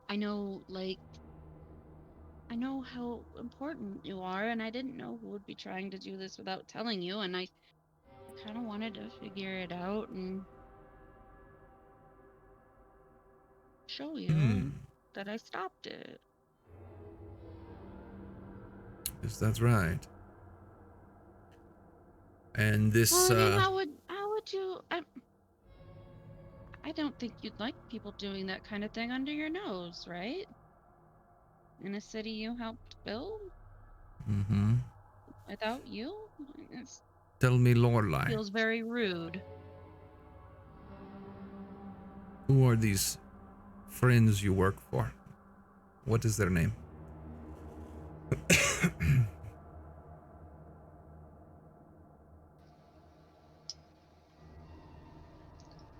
I know, like, I know how important you are, and I didn't know who would be trying to do this without telling you, and I kind of wanted to figure it out and show you that I stopped it. Yes, that's right. And this, Well, I mean, how would you? I don't think you'd like people doing that kind of thing under your nose, right? In a city you helped build without you, it tell me, Lorelei, feels very rude. who are these friends you work for? What is their name?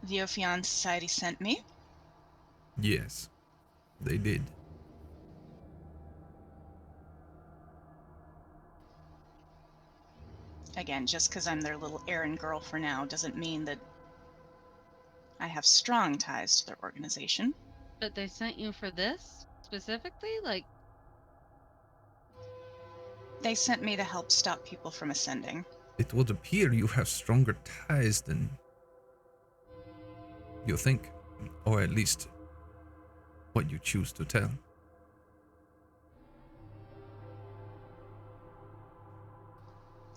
The Ophion Society sent me. Yes, they did. Again, just because I'm their little errand girl for now doesn't mean that I have strong ties to their organization. But they sent you for this specifically? Like, They sent me to help stop people from ascending. It would appear you have stronger ties than you think, or at least what you choose to tell.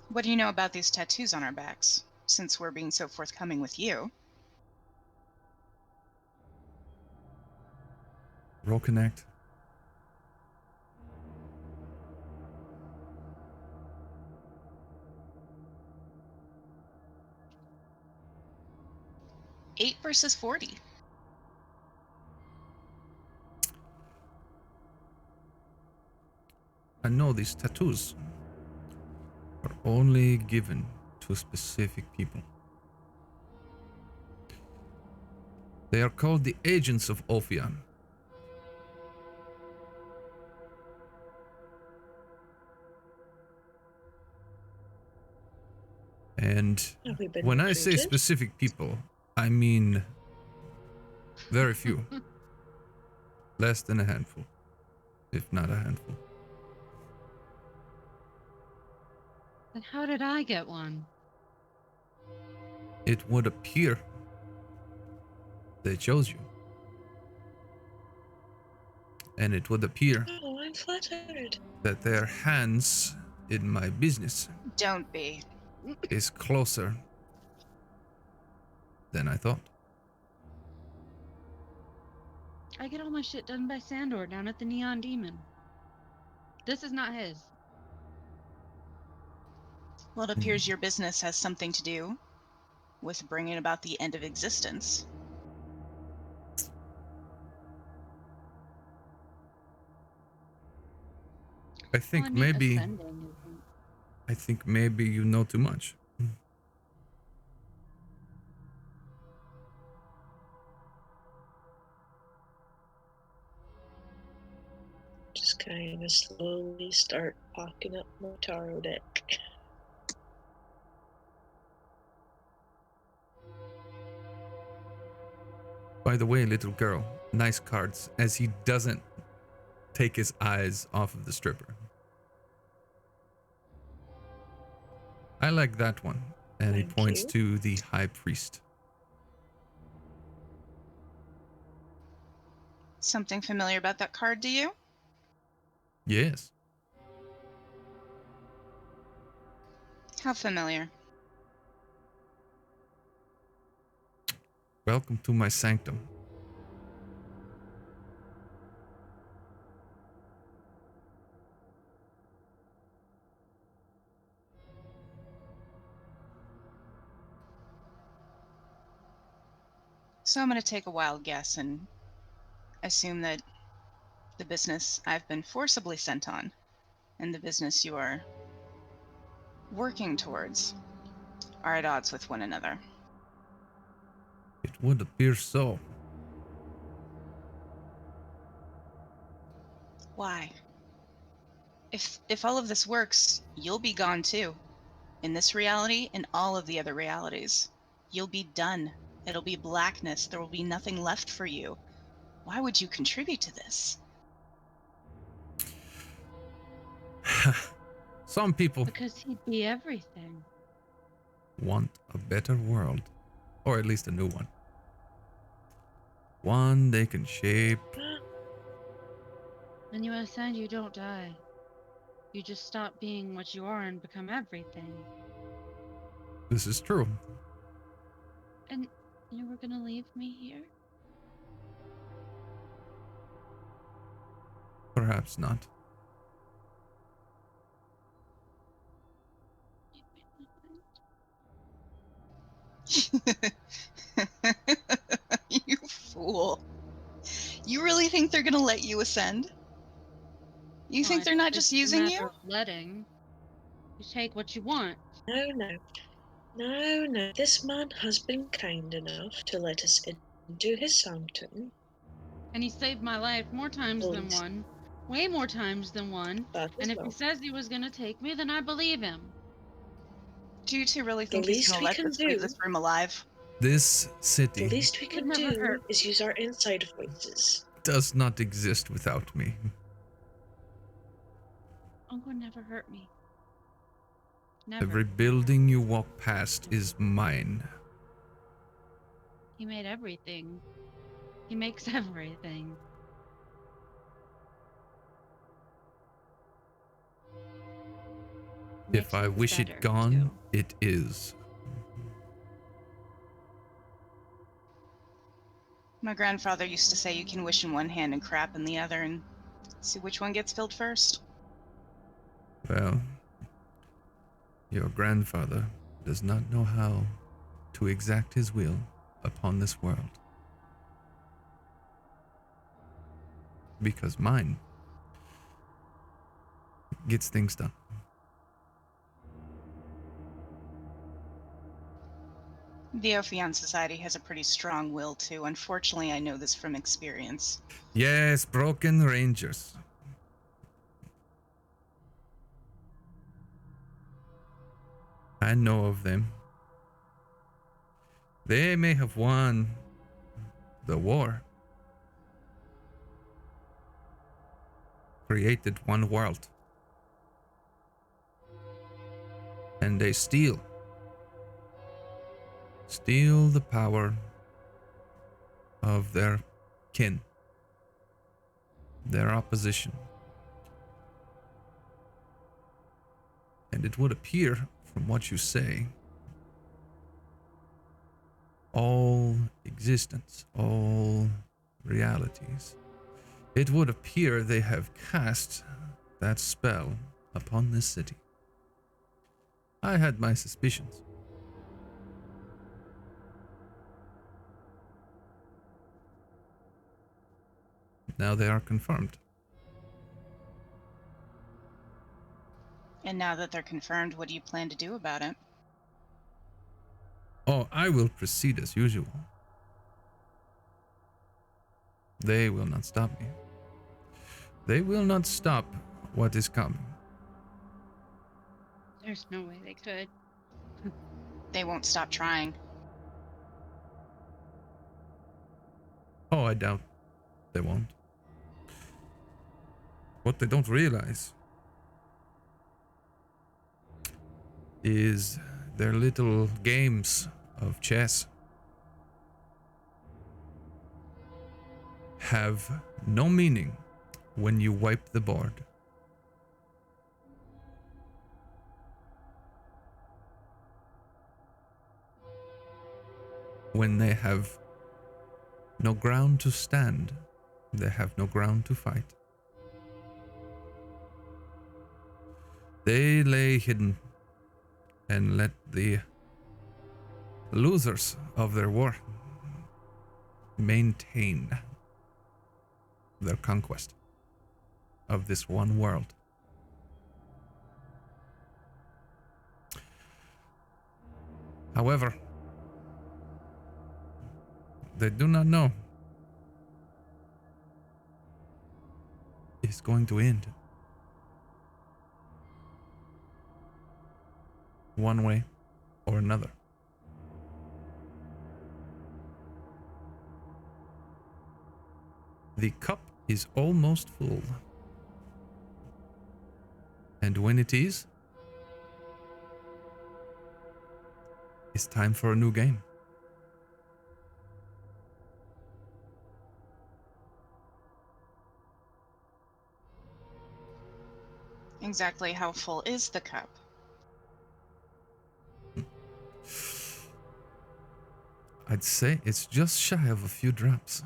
What do you know about these tattoos on our backs, since we're being so forthcoming with you? Roll connect. Eight versus 40. I know these tattoos are only given to specific people. They are called the agents of Ophion. And Have we been when I say recruited? specific people, I mean very few. Less than a handful, if not a handful. then how did I get one? It would appear they chose you. And it would appear Oh, I'm flattered. that their hands in my business Don't be. is closer than I thought. I get all my shit done by Sandor down at the Neon Demon. This is not his. Well, it appears your business has something to do with bringing about the end of existence. I think maybe you know too much. Just kind of slowly start pocking up my tarot deck. By the way, little girl, nice cards, as he doesn't take his eyes off of the stripper. I like that one. And he Thank points you. to the high priest. Something familiar about that card to you? Yes. How familiar? Welcome to my sanctum. So I'm going to take a wild guess and assume that the business I've been forcibly sent on and the business you are working towards are at odds with one another. It would appear so. Why? If all of this works, you'll be gone too. In this reality and all of the other realities. You'll be done. It'll be blackness. There will be nothing left for you. Why would you contribute to this? Some people Because he'd be everything. want a better world, or at least a new one. One they can shape. When you ascend, you don't die. You just stop being what you are and become everything. This is true. And you were gonna leave me here? Perhaps not. You fool. You really think they're gonna let you ascend? You think they're not just using you? Letting. You take what you want. No. This man has been kind enough to let us into his sanctum. And he saved my life more times than one. Way more times than one. And if he says he was gonna take me, then I believe him. Do you two really The think he's least gonna we let can us leave do, this room alive? This the city least we Would can never do hurt. is use our inside voices. does not exist without me. Uncle never hurt me. Never. Every building you walk past is mine. He made everything. He makes everything. If Makes I things wish better, it gone, too. it is. My grandfather used to say you can wish in one hand and crap in the other and see which one gets filled first. Well, your grandfather does not know how to exact his will upon this world. Because mine gets things done. The Ophion Society has a pretty strong will, too. Unfortunately, I know this from experience. Yes, broken rangers. I know of them. They may have won the war, created one world, and they steal the power of their kin, their opposition. And it would appear, from what you say, all existence, all realities, it would appear they have cast that spell upon this city. I had my suspicions. Now they are confirmed. And now that they're confirmed, what do you plan to do about it? Oh, I will proceed as usual. They will not stop me. They will not stop what is coming. There's no way they could. They won't stop trying. Oh, I doubt they won't. What they don't realize is their little games of chess have no meaning when you wipe the board. When they have no ground to stand, they have no ground to fight. They lay hidden and let the losers of their war maintain their conquest of this one world. However, they do not know it's going to end one way or another. The cup is almost full. And when it is, it's time for a new game. Exactly how full is the cup? I'd say it's just shy of a few drops.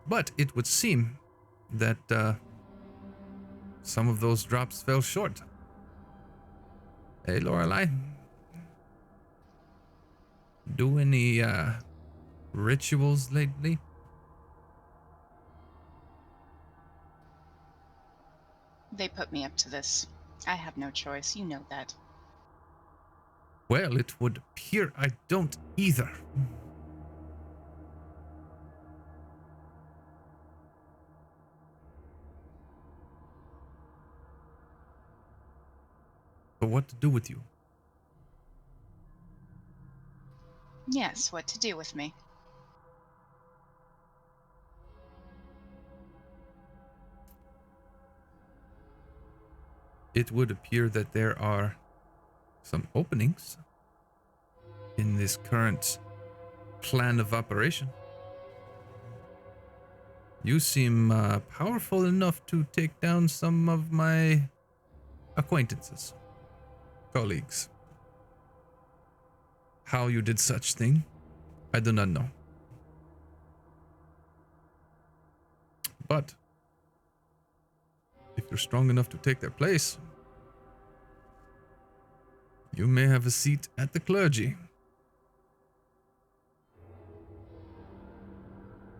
But it would seem that some of those drops fell short. Hey, Lorelei. Do any rituals lately? They put me up to this. I have no choice, you know that. Well, it would appear I don't either. But what to do with you? Yes, what to do with me? It would appear that there are some openings in this current plan of operation. You seem powerful enough to take down some of my acquaintances, colleagues. How you did such thing, I do not know. But if you're strong enough to take their place, you may have a seat at the clergy.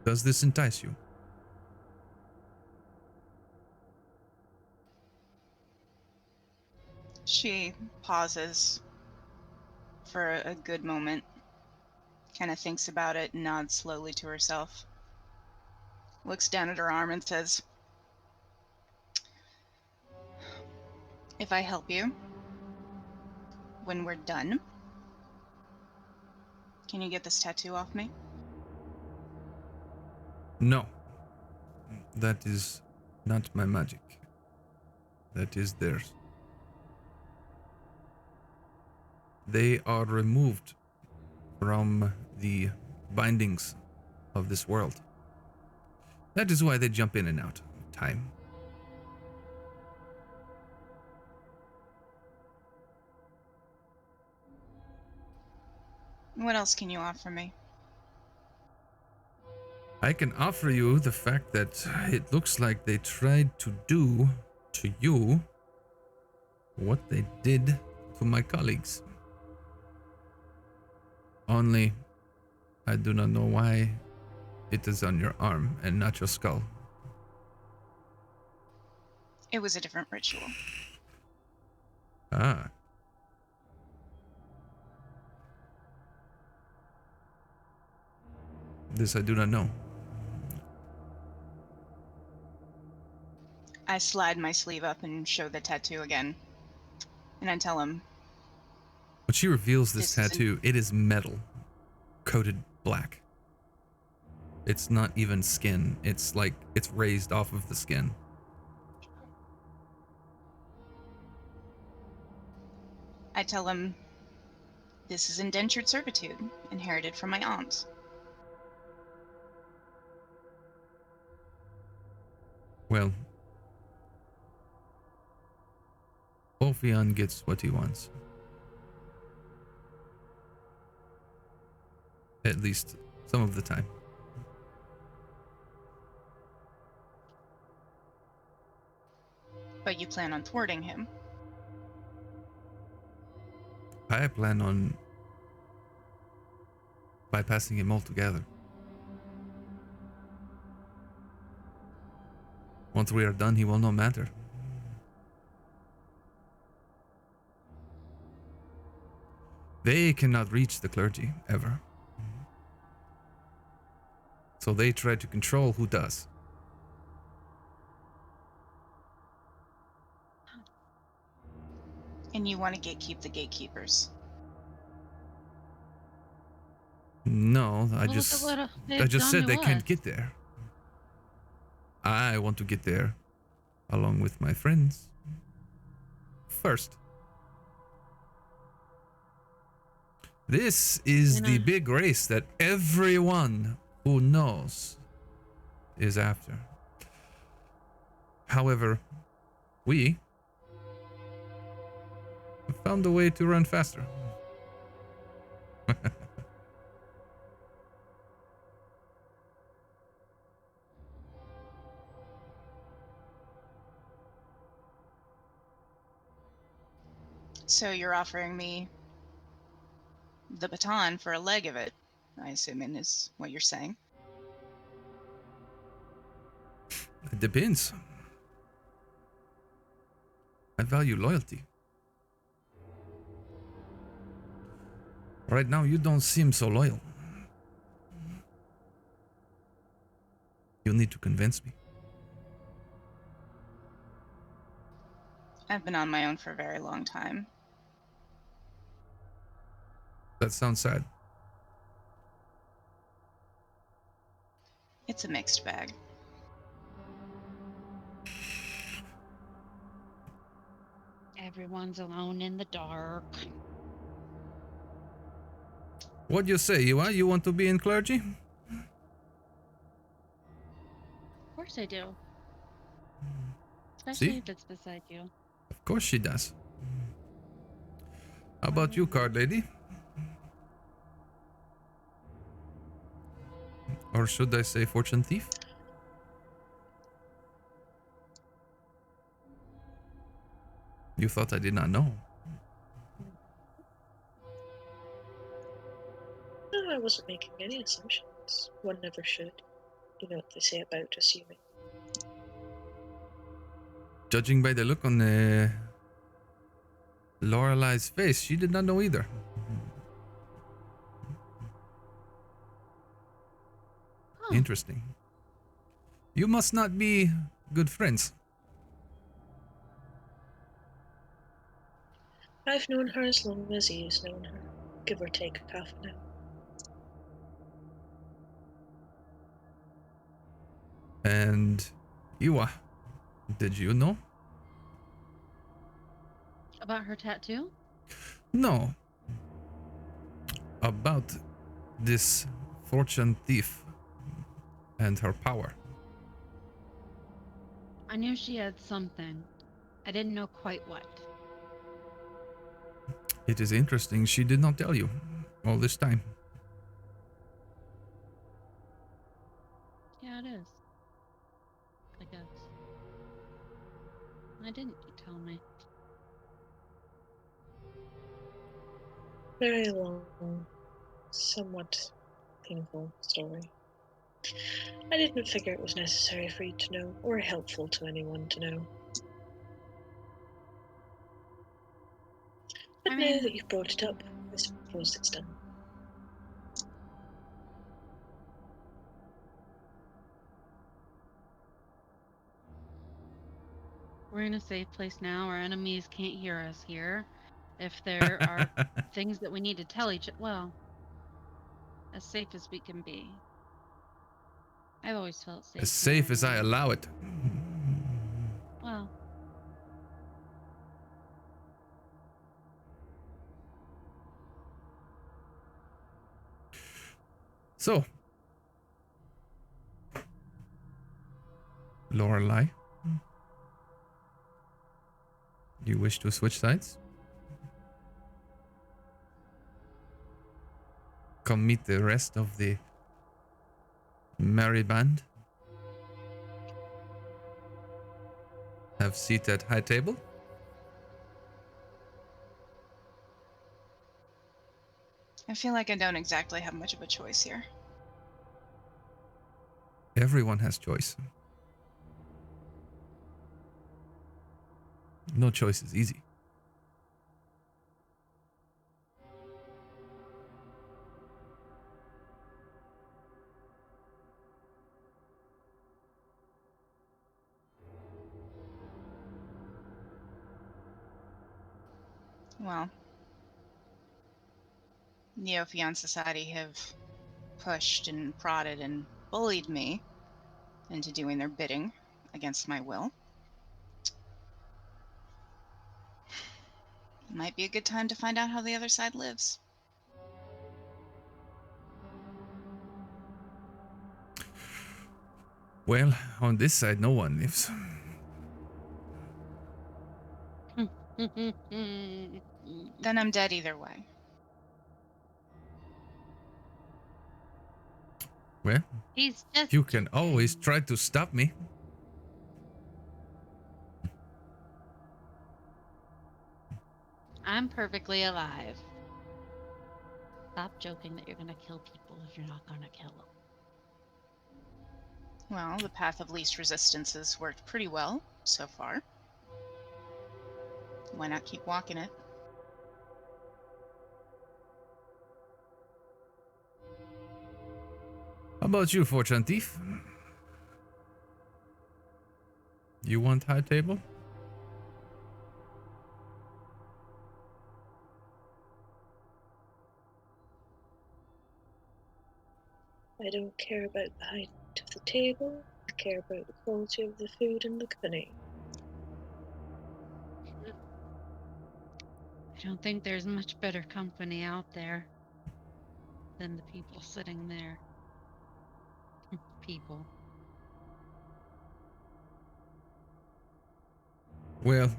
Does this entice you? She pauses for a good moment, kind of thinks about it, and nods slowly to herself. Looks down at her arm and says, "If I help you, when we're done, can you get this tattoo off me?" No. That is not my magic. That is theirs. They are removed from the bindings of this world. That is why they jump in and out of time. What else can you offer me? I can offer you the fact that it looks like they tried to do to you what they did to my colleagues. Only, I do not know why it is on your arm and not your skull. It was a different ritual. Ah. This I do not know. I slide my sleeve up and show the tattoo again. And I tell him, When she reveals this This isn't- tattoo, it is metal, coated black. It's not even skin. It's like it's raised off of the skin. I tell him, this is indentured servitude, inherited from my aunt. Well, Ophion gets what he wants. At least some of the time. But you plan on thwarting him. I plan on bypassing him altogether. Once we are done, he will not matter. They cannot reach the clergy, ever. So they try to control who does. And you want to gatekeep the gatekeepers. No, I Well, just look at what they've said done they to can't us. get there. I want to get there along with my friends first. This is the big race that everyone who knows is after. However, we have found a way to run faster. So you're offering me the baton for a leg of it, I assume, is what you're saying. It depends. I value loyalty. Right now, you don't seem so loyal. You'll need to convince me. I've been on my own for a very long time. That sounds sad. It's a mixed bag. Everyone's alone in the dark. What you say, you are? You want to be in clergy? Of course I do. Especially See? if it's beside you. Of course she does. How about you, card lady? Or should I say fortune thief? You thought I did not know. No, I wasn't making any assumptions. One never should. You know what they say about assuming. Judging by the look on Lorelei's face, she did not know either. Huh. Interesting. You must not be good friends. I've known her as long as he's known her, give or take half an hour. And Iwa, did you know? About her tattoo? No. About this fortune thief and her power. I knew she had something. I didn't know quite what. It is interesting she did not tell you all this time. Yeah, it is. I guess. Why didn't you tell me? Very long, somewhat painful story. I didn't figure it was necessary for you to know, or helpful to anyone to know. But I now mean, that you've brought it up, I suppose it's done. we're in a safe place now. Our enemies can't hear us here. If there are things that we need to tell each other, well, as safe as we can be. I've always felt safe. As safe here as I anyway. allow it. Well, So, Lorelei, you wish to switch sides? Come meet the rest of the merry band? Have seat at high table? I feel like I don't exactly have much of a choice here. Everyone has choice. No choice is easy. Well, Neophion Society have pushed and prodded and bullied me into doing their bidding against my will. Might be a good time to find out how the other side lives. Well, on this side, no one lives. Then I'm dead either way. Well, he's just. you can always joking. try to stop me. I'm perfectly alive. Stop joking that you're gonna kill people if you're not gonna kill them. Well, the path of least resistance has worked pretty well so far. Why not keep walking it? How about you, fortune thief? You want high table? I don't care about the height of the table. I care about the quality of the food and the company. I don't think there's much better company out there than the people sitting there. People. Well,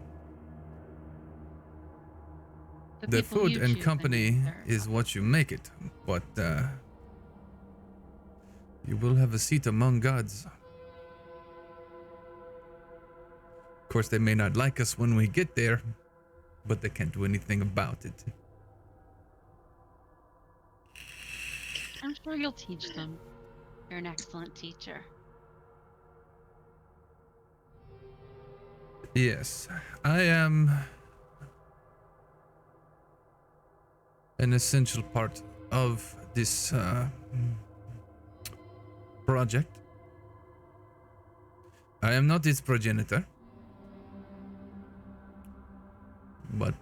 the people food you and choose, I company mean, they're is what you make it, but you will have a seat among gods. Of course, they may not like us when we get there, but they can't do anything about it. I'm sure you'll teach them. You're an excellent teacher. Yes, I am an essential part of this project. I am not its progenitor, but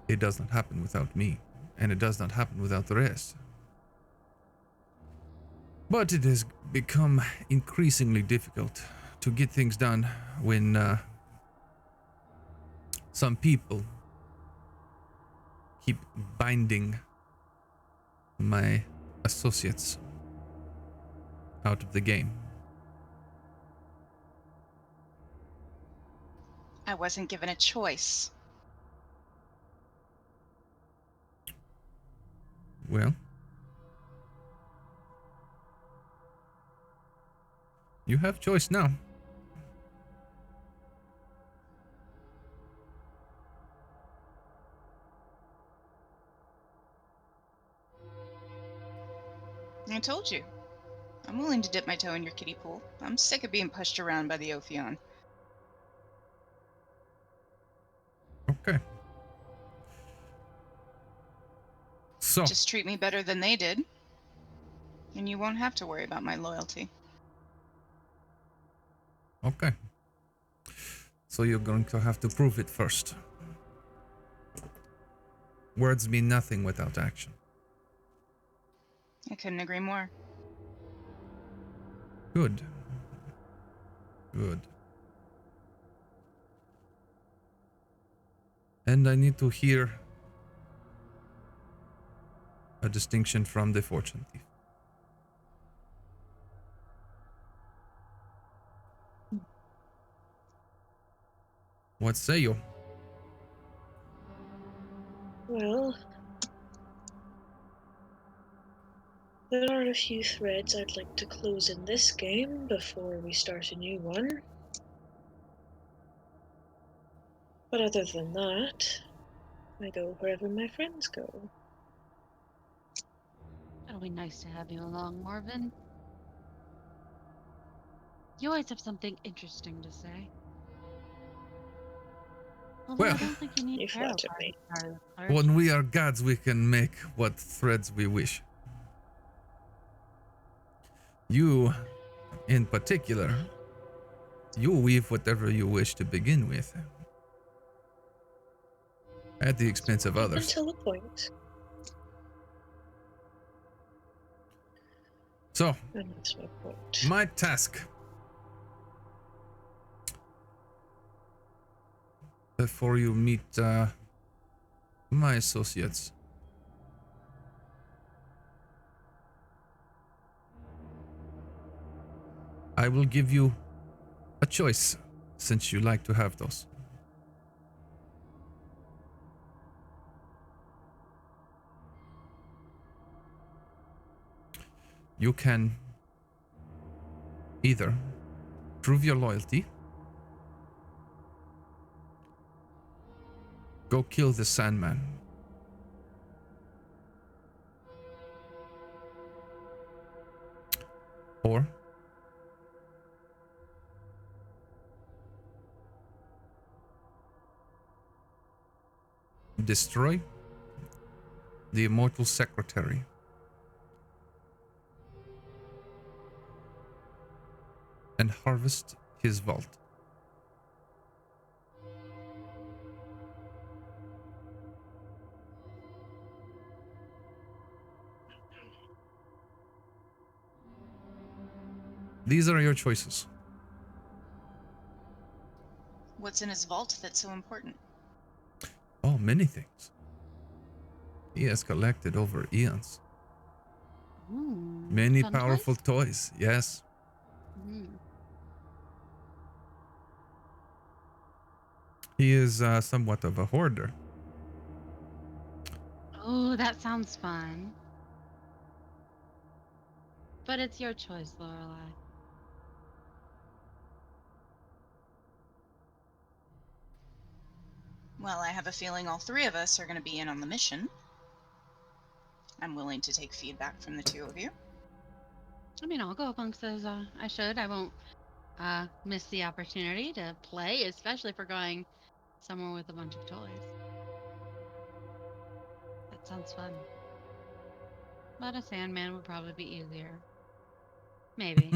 it does not happen without me, and it does not happen without the rest. But it has become increasingly difficult to get things done when some people keep binding my associates out of the game. I wasn't given a choice. Well, you have choice now. I told you. I'm willing to dip my toe in your kiddie pool. I'm sick of being pushed around by the Ophion. Okay. So, Just treat me better than they did, and you won't have to worry about my loyalty. okay. So you're going to have to prove it first. Words mean nothing without action. I couldn't agree more. Good. Good. And I need to hear a distinction from the fortune thief. What say you? Well, there are a few threads I'd like to close in this game before we start a new one. But other than that, I go wherever my friends go. It'll be nice to have you along, Marvin. You always have something interesting to say. Although Well, I don't think you need You tarot flatter cards me. as part of the clergy. when we are gods, we can make what threads we wish. You, in particular, you weave whatever you wish to begin with, at the expense of Up others. until a point. So, And that's my point. my task before you meet my associates. I will give you a choice, since you like to have those. You can either prove your loyalty, go kill the Sandman, or destroy the immortal secretary. And harvest his vault. These are your choices. What's in his vault that's so important? Oh, many things. He has collected over eons. Ooh, Many fun powerful toys? toys, yes. He is somewhat of a hoarder. Oh, that sounds fun. But it's your choice, Lorelai. Well, I have a feeling all three of us are going to be in on the mission. I'm willing to take feedback from the two of you. I mean, I'll go amongst those. I should. I won't miss the opportunity to play, especially if we're going somewhere with a bunch of toys. That sounds fun. But a Sandman would probably be easier. Maybe.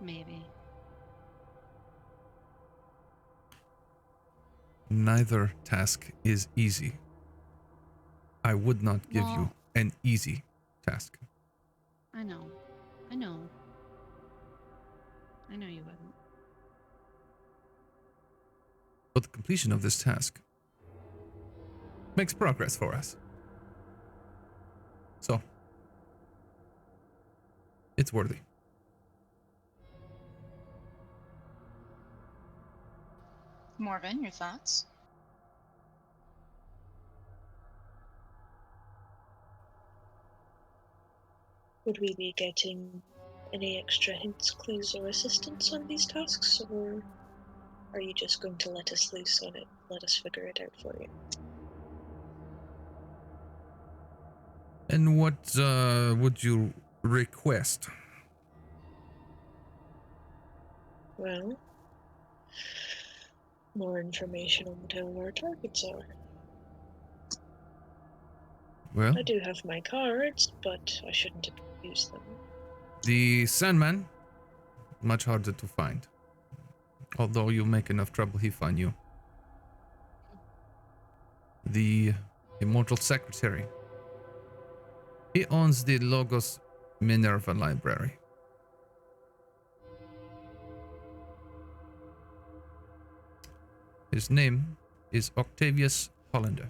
Maybe. Neither task is easy. I would not give you Well, an easy task. I know. I know. I know you wouldn't. But the completion of this task makes progress for us. So, it's worthy. Morven, your thoughts? Would we be getting any extra hints, clues, or assistance on these tasks, or are you just going to let us loose on it, let us figure it out for you? And what would you request? Well, more information on what our targets are. Well, I do have my cards, but I shouldn't abuse them. the Sandman, much harder to find. Although you make enough trouble, he find you. The Immortal Secretary. He owns the Logos Minerva Library. His name is Octavius Hollander.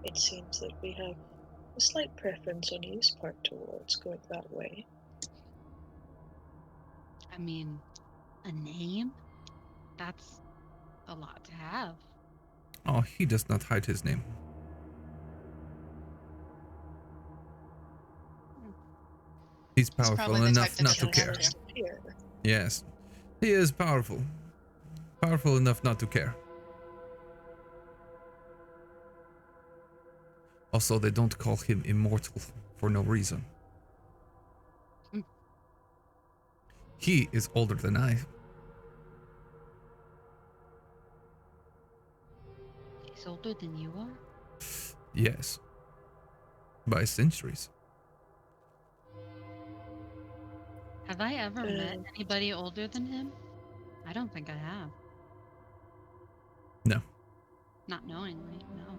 It seems that we have a slight preference on his part towards going that way. I mean, a name? That's a lot to have. Oh, he does not hide his name. He's powerful probably the type enough that not to doesn't care. have to. Here. Yes, he is powerful. Powerful enough not to care. Also, they don't call him immortal for no reason. He is older than I. He's older than you are? Yes. By centuries. Have I ever met Um, anybody older than him? I don't think I have. No. Not knowingly, no.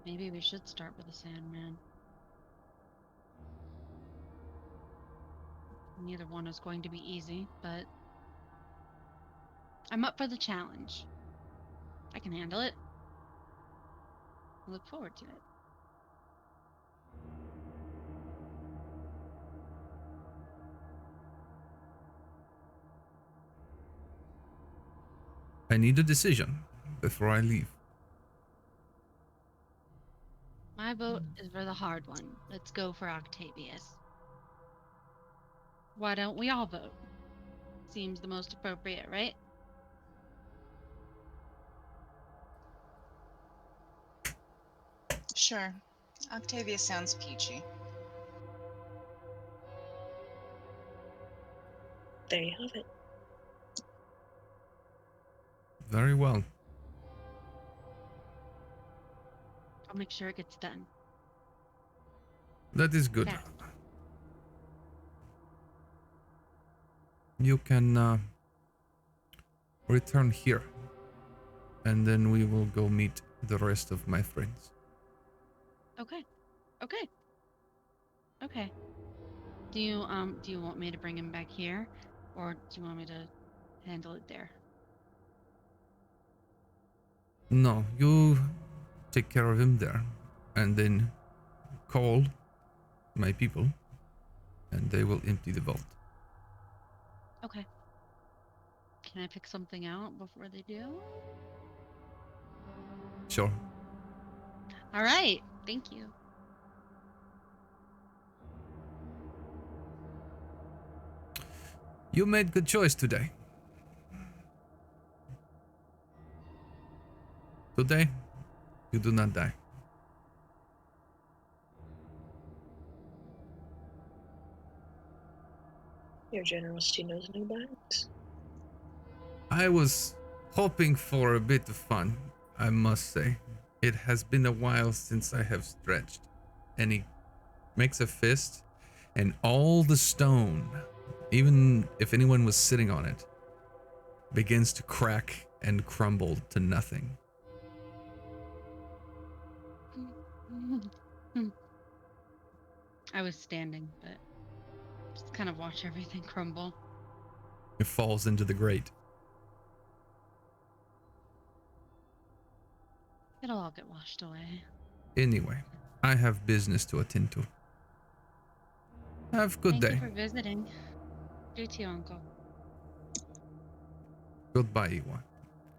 Maybe we should start with a Sandman. Neither one is going to be easy, but I'm up for the challenge. I can handle it. I look forward to it. I need a decision before I leave. My vote is for the hard one. Let's go for Octavius. Why don't we all vote? Seems the most appropriate, right? Sure. Octavia sounds peachy. there you have it. Very well. I'll make sure it gets done. That is good. Fast. You can return here, and then we will go meet the rest of my friends. Okay. Okay. Okay. Do you want me to bring him back here, or do you want me to handle it there? No, you take care of him there, and then call my people, and they will empty the vault. Okay. Can I pick something out before they do? Sure. All right. Thank you. You made good choice today. Today, you do not die. Your generosity knows no bounds. I was hoping for a bit of fun, I must say. It has been a while since I have stretched. And he makes a fist, and all the stone, even if anyone was sitting on it, begins to crack and crumble to nothing. I was standing, but just kind of watch everything crumble. It falls into the grate. It'll all get washed away. Anyway, I have business to attend to. Have a good Thank day. you for visiting. You too, Uncle. Goodbye, Iwa.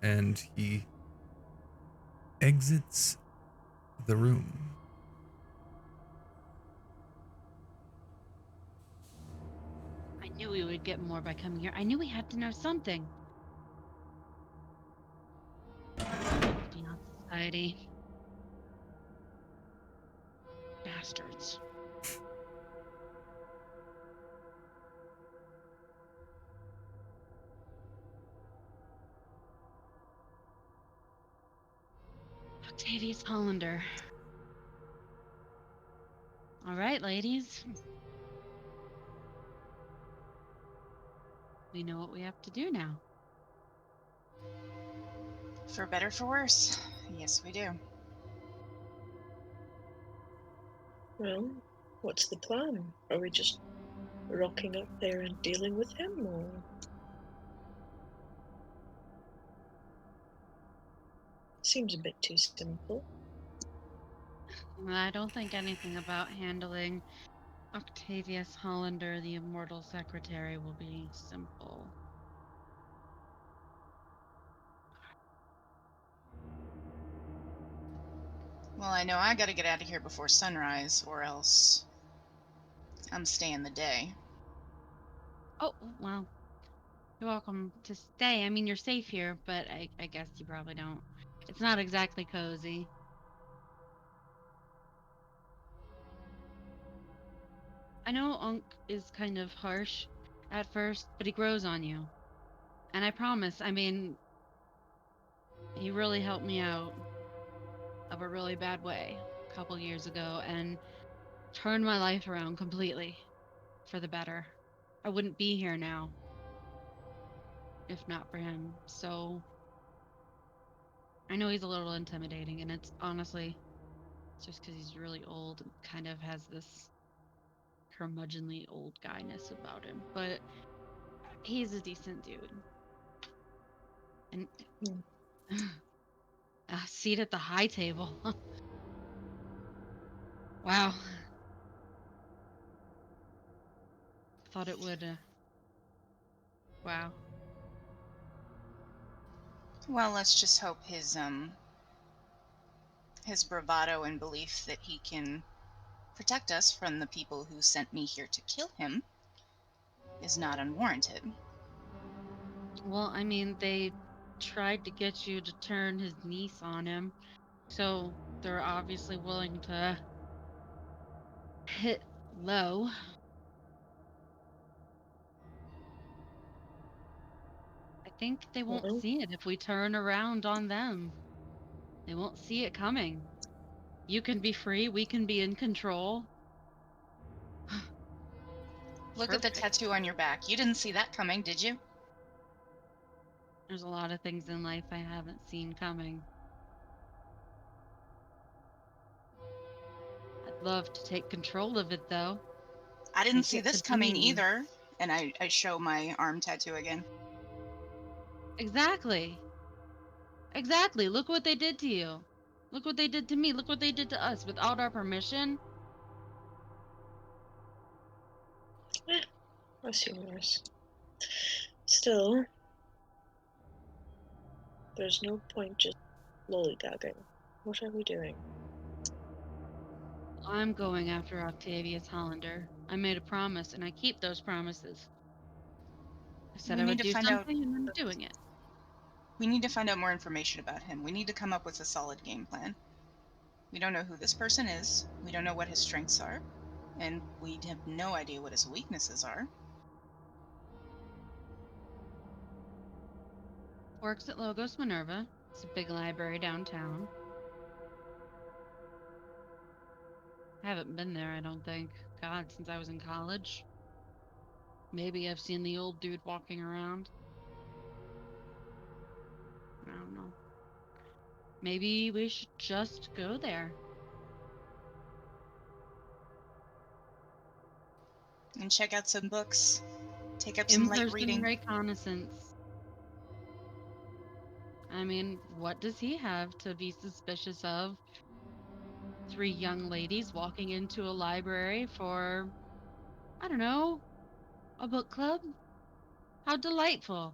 And he exits the room. I knew we would get more by coming here. I knew we had to know something. Beyond society. Bastards. Octavius Hollander. All right, ladies. We know what we have to do now. For better, for worse. Yes, we do. Well, what's the plan? Are we just rocking up there and dealing with him, or? Seems a bit too simple. I don't think anything about handling Octavius Hollander, the immortal secretary, will be simple. Well, I know I gotta get out of here before sunrise, or else I'm staying the day. Oh, well, you're welcome to stay. I mean, you're safe here, but I guess you probably don't. It's not exactly cozy. I know Unc is kind of harsh at first, but he grows on you. And I promise, I mean, he really helped me out of a really bad way a couple years ago and turned my life around completely for the better. I wouldn't be here now if not for him. So I know he's a little intimidating, and it's honestly just because he's really old and kind of has this curmudgeonly old guyness about him. But he's a decent dude. And a seat at the high table. Wow. Thought it would. Wow. Well, let's just hope his bravado and belief that he can protect us from the people who sent me here to kill him is not unwarranted. Well, I mean, they tried to get you to turn his niece on him, so they're obviously willing to hit low. I think they won't Well, see it if we turn around on them. They won't see it coming. You can be free, we can be in control. Look at the Perfect. tattoo on your back. You didn't see that coming, did you? There's a lot of things in life I haven't seen coming. I'd love to take control of it, though. I didn't Make see it this to coming me. either. And I show my arm tattoo again. Exactly. Exactly. Look what they did to you. Look what they did to me. Look what they did to us without our permission. I've seen worse. Still, there's no point just lollygagging. What are we doing? I'm going after Octavius Hollander. I made a promise, and I keep those promises. I said We I need would to do find out something, and I'm doing it. we need to find out more information about him. We need to come up with a solid game plan. We don't know who this person is. We don't know what his strengths are. And we have no idea what his weaknesses are. Works at Logos Minerva. It's a big library downtown. I haven't been there, I don't think. God, since I was in college. Maybe I've seen the old dude walking around. I don't know. Maybe we should just go there. And check out some books. Take up some light In-person reading. reconnaissance. I mean, what does he have to be suspicious of? 3 young ladies walking into a library for, I don't know, a book club? How delightful.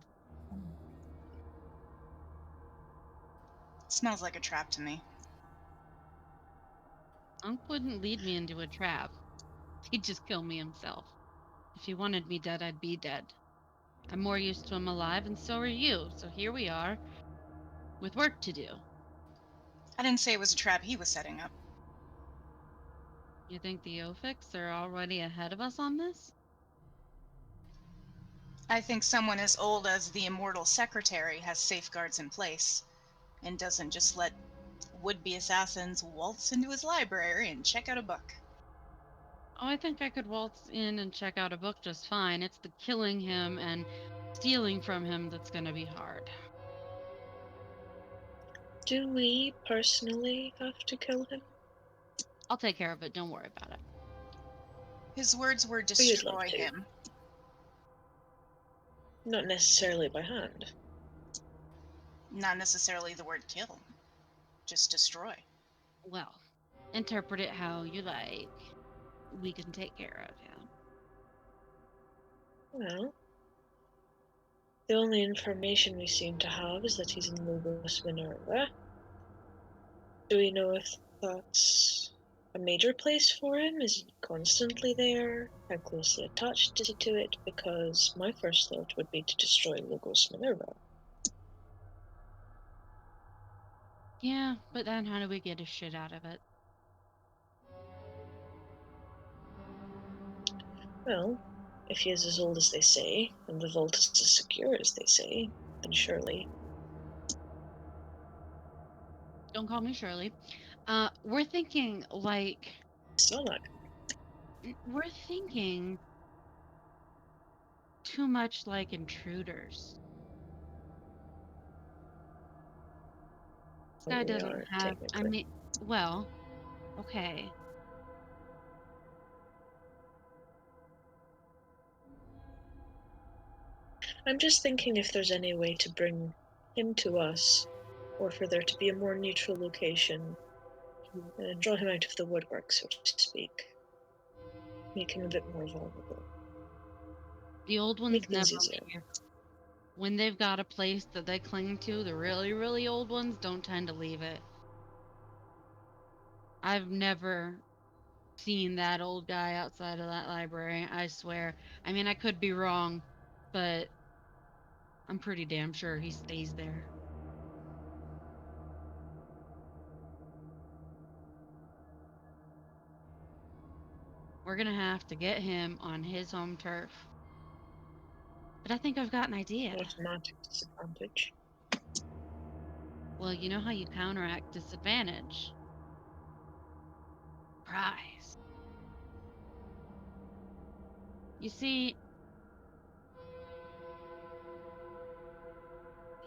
Smells like a trap to me. Unc wouldn't lead me into a trap. He'd just kill me himself. If he wanted me dead, I'd be dead. I'm more used to him alive, and so are you. So here we are, with work to do. I didn't say it was a trap he was setting up. You think the Ophics are already ahead of us on this? I think someone as old as the immortal secretary has safeguards in place and doesn't just let would-be assassins waltz into his library and check out a book. Oh, I think I could waltz in and check out a book just fine. It's the killing him and stealing from him that's going to be hard. Do we personally have to kill him? I'll take care of it. Don't worry about it. His words were Or you'd love destroy to? him. Not necessarily by hand. Not necessarily the word kill, just destroy. Well, interpret it how you like. We can take care of him. Well, the only information we seem to have is that he's in Logos Minerva. Do we know if that's a major place for him? Is he constantly there? How closely attached is he to it? Because my first thought would be to destroy Logos Minerva. Yeah, but then how do we get his shit out of it? Well, if he is as old as they say, and the vault is as secure as they say, then surely. Don't call me Shirley. We're thinking like Still not. we're thinking too much like intruders. This Well, guy we doesn't are, have. I technically. mean, well, okay. I'm just thinking if there's any way to bring him to us, or for there to be a more neutral location, and draw him out of the woodwork, so to speak. Make him a bit more vulnerable. The old ones Make things never easier. leave. When they've got a place that they cling to, the really, really old ones don't tend to leave it. I've never seen that old guy outside of that library, I swear. I mean, I could be wrong, but I'm pretty damn sure he stays there. We're gonna have to get him on his home turf. But I think I've got an idea. Automatic disadvantage. Well, you know how you counteract disadvantage? surprise. You see,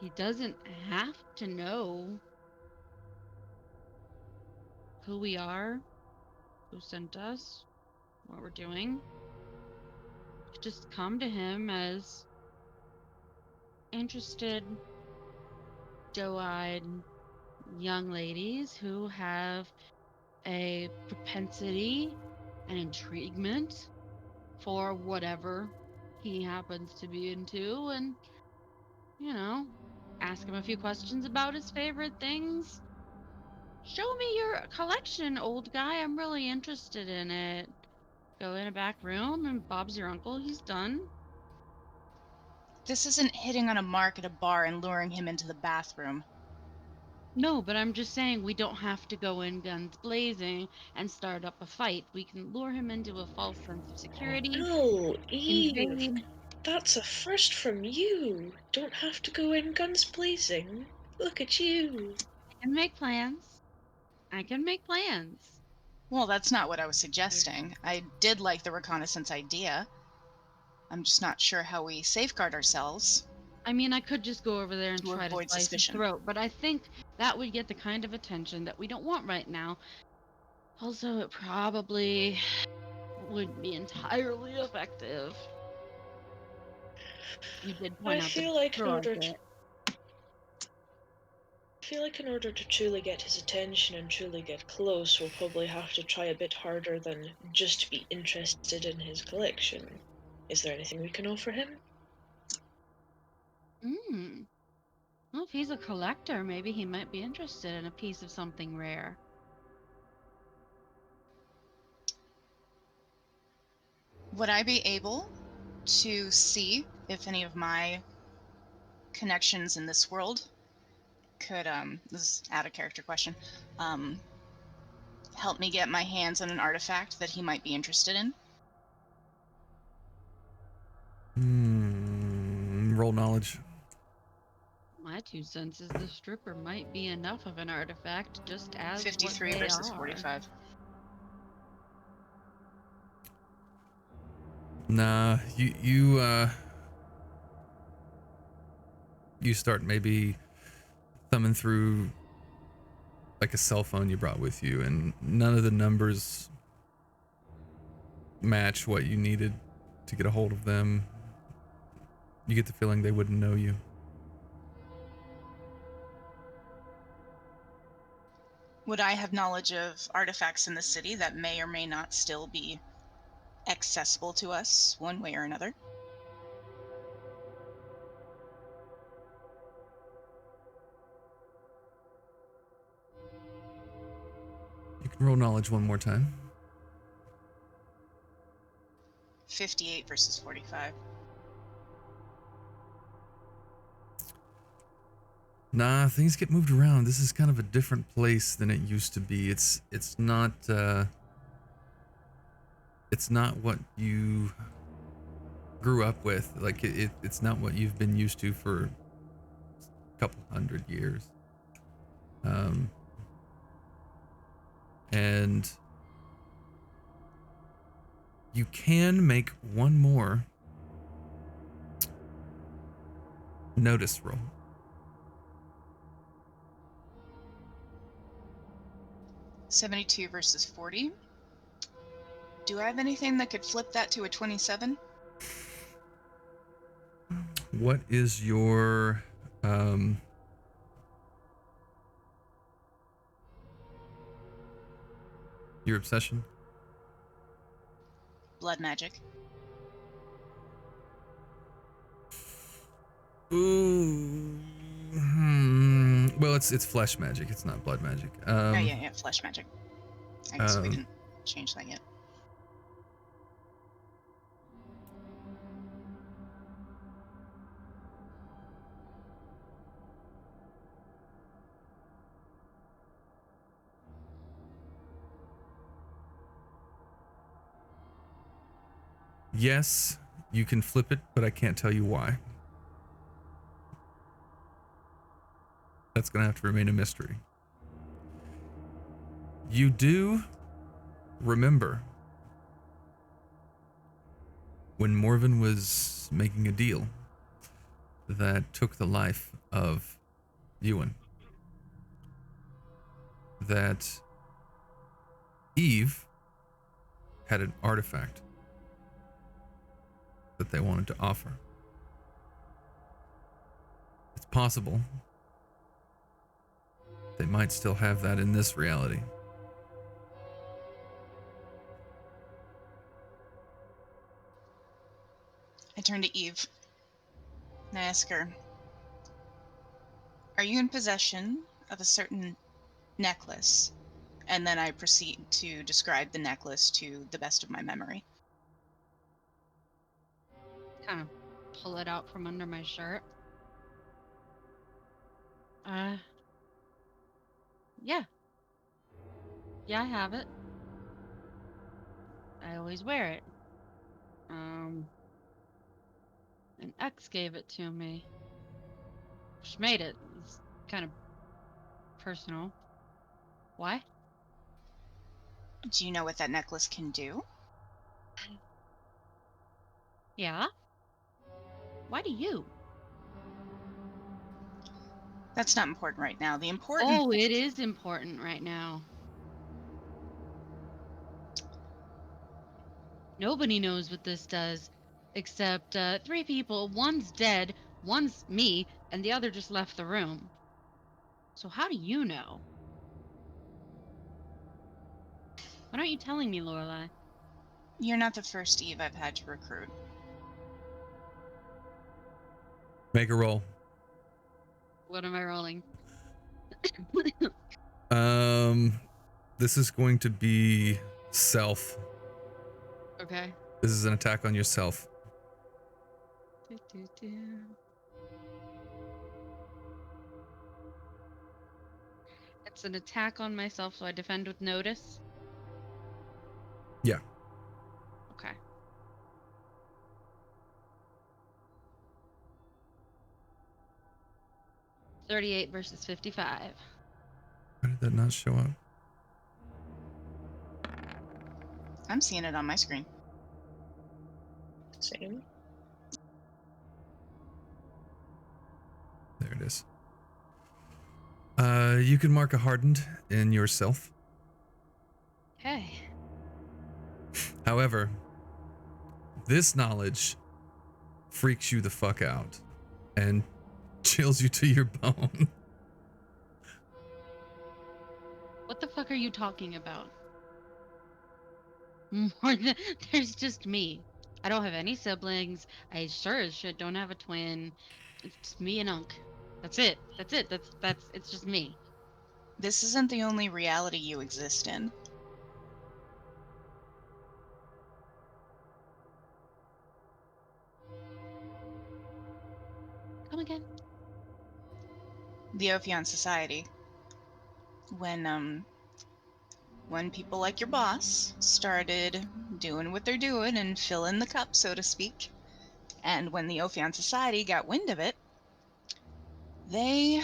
he doesn't have to know who we are, who sent us, what we're doing. Just come to him as interested, doe-eyed young ladies who have a propensity and intriguement for whatever he happens to be into, and, you know, ask him a few questions about his favorite things. Show me your collection, old guy. I'm really interested in it. Go in a back room, and Bob's your uncle. He's done. This isn't hitting on a mark at a bar and luring him into the bathroom. No, but I'm just saying we don't have to go in guns blazing and start up a fight. We can lure him into a false sense of security, Oh, Eve, invade. that's a first from you. Don't have to go in guns blazing. Look at you. I can make plans. I can make plans. Well, that's not what I was suggesting. I did like the reconnaissance idea. I'm just not sure how we safeguard ourselves I mean, I could just go over there and to try to avoid slice his suspicion. throat, but I think that would get the kind of attention that we don't want right now. Also, it probably wouldn't be entirely effective. You did point I out the feel like in drawer order to bit. I feel like in order to truly get his attention and truly get close, we'll probably have to try a bit harder than just be interested in his collection. Is there anything we can offer him? Hmm. Well, if he's a collector, maybe he might be interested in a piece of something rare. Would I be able to see if any of my connections in this world could, this is out of character question, help me get my hands on an artifact that he might be interested in? Roll knowledge. My 2 cents is the stripper might be enough of an artifact just as what 53 they versus are. 45. Nah, you start maybe thumbing through like a cell phone you brought with you, and none of the numbers match what you needed to get a hold of them. You get the feeling they wouldn't know you. Would I have knowledge of artifacts in the city that may or may not still be accessible to us one way or another? You can roll knowledge one more time. 58 versus 45. Nah, things get moved around. This is kind of a different place than it used to be. It's not what you grew up with. Like it's not what you've been used to for a couple hundred years. And you can make one more notice roll. 72 versus 40. Do I have anything that could flip that to a 27? What is your obsession? Blood magic. Ooh. Well, it's flesh magic. It's not blood magic. Oh yeah, flesh magic. I guess we didn't change that yet. Yes, you can flip it, but I can't tell you why. That's gonna have to remain a mystery. You do remember when Morven was making a deal that took the life of Ewan, that Eve had an artifact that they wanted to offer. It's possible they might still have that in this reality. I turn to Eve and I ask her, are you in possession of a certain necklace? And then I proceed to describe the necklace to the best of my memory. Kind of pull it out from under my shirt. Yeah. Yeah, I have it. I always wear it. An ex gave it to me. She made it. It's kind of personal. Why? Do you know what that necklace can do? Yeah? Why do you? That's not important right now. The important... Oh, it is important right now. Nobody knows what this does, except 3 people. One's dead, one's me, and the other just left the room. So how do you know? Why aren't you telling me, Lorelai? You're not the first Eve I've had to recruit. Make a roll. What am I rolling? This is going to be self. Okay. This is an attack on yourself. It's an attack on myself, so I defend with notice? Yeah. Okay. $38 versus $55. Why did that not show up? I'm seeing it on my screen. Same. There it is. You can mark a hardened in yourself. Okay. However, this knowledge freaks you the fuck out and chills you to your bone. What the fuck are you talking about? More than, there's just me. I don't have any siblings. I sure as shit don't have a twin. It's just me and Unc. That's it. That's it. That's it's just me. This isn't the only reality you exist in. Come again? The Ophion Society. When people like your boss started doing what they're doing and filling the cup, so to speak, and when the Ophion Society got wind of it, they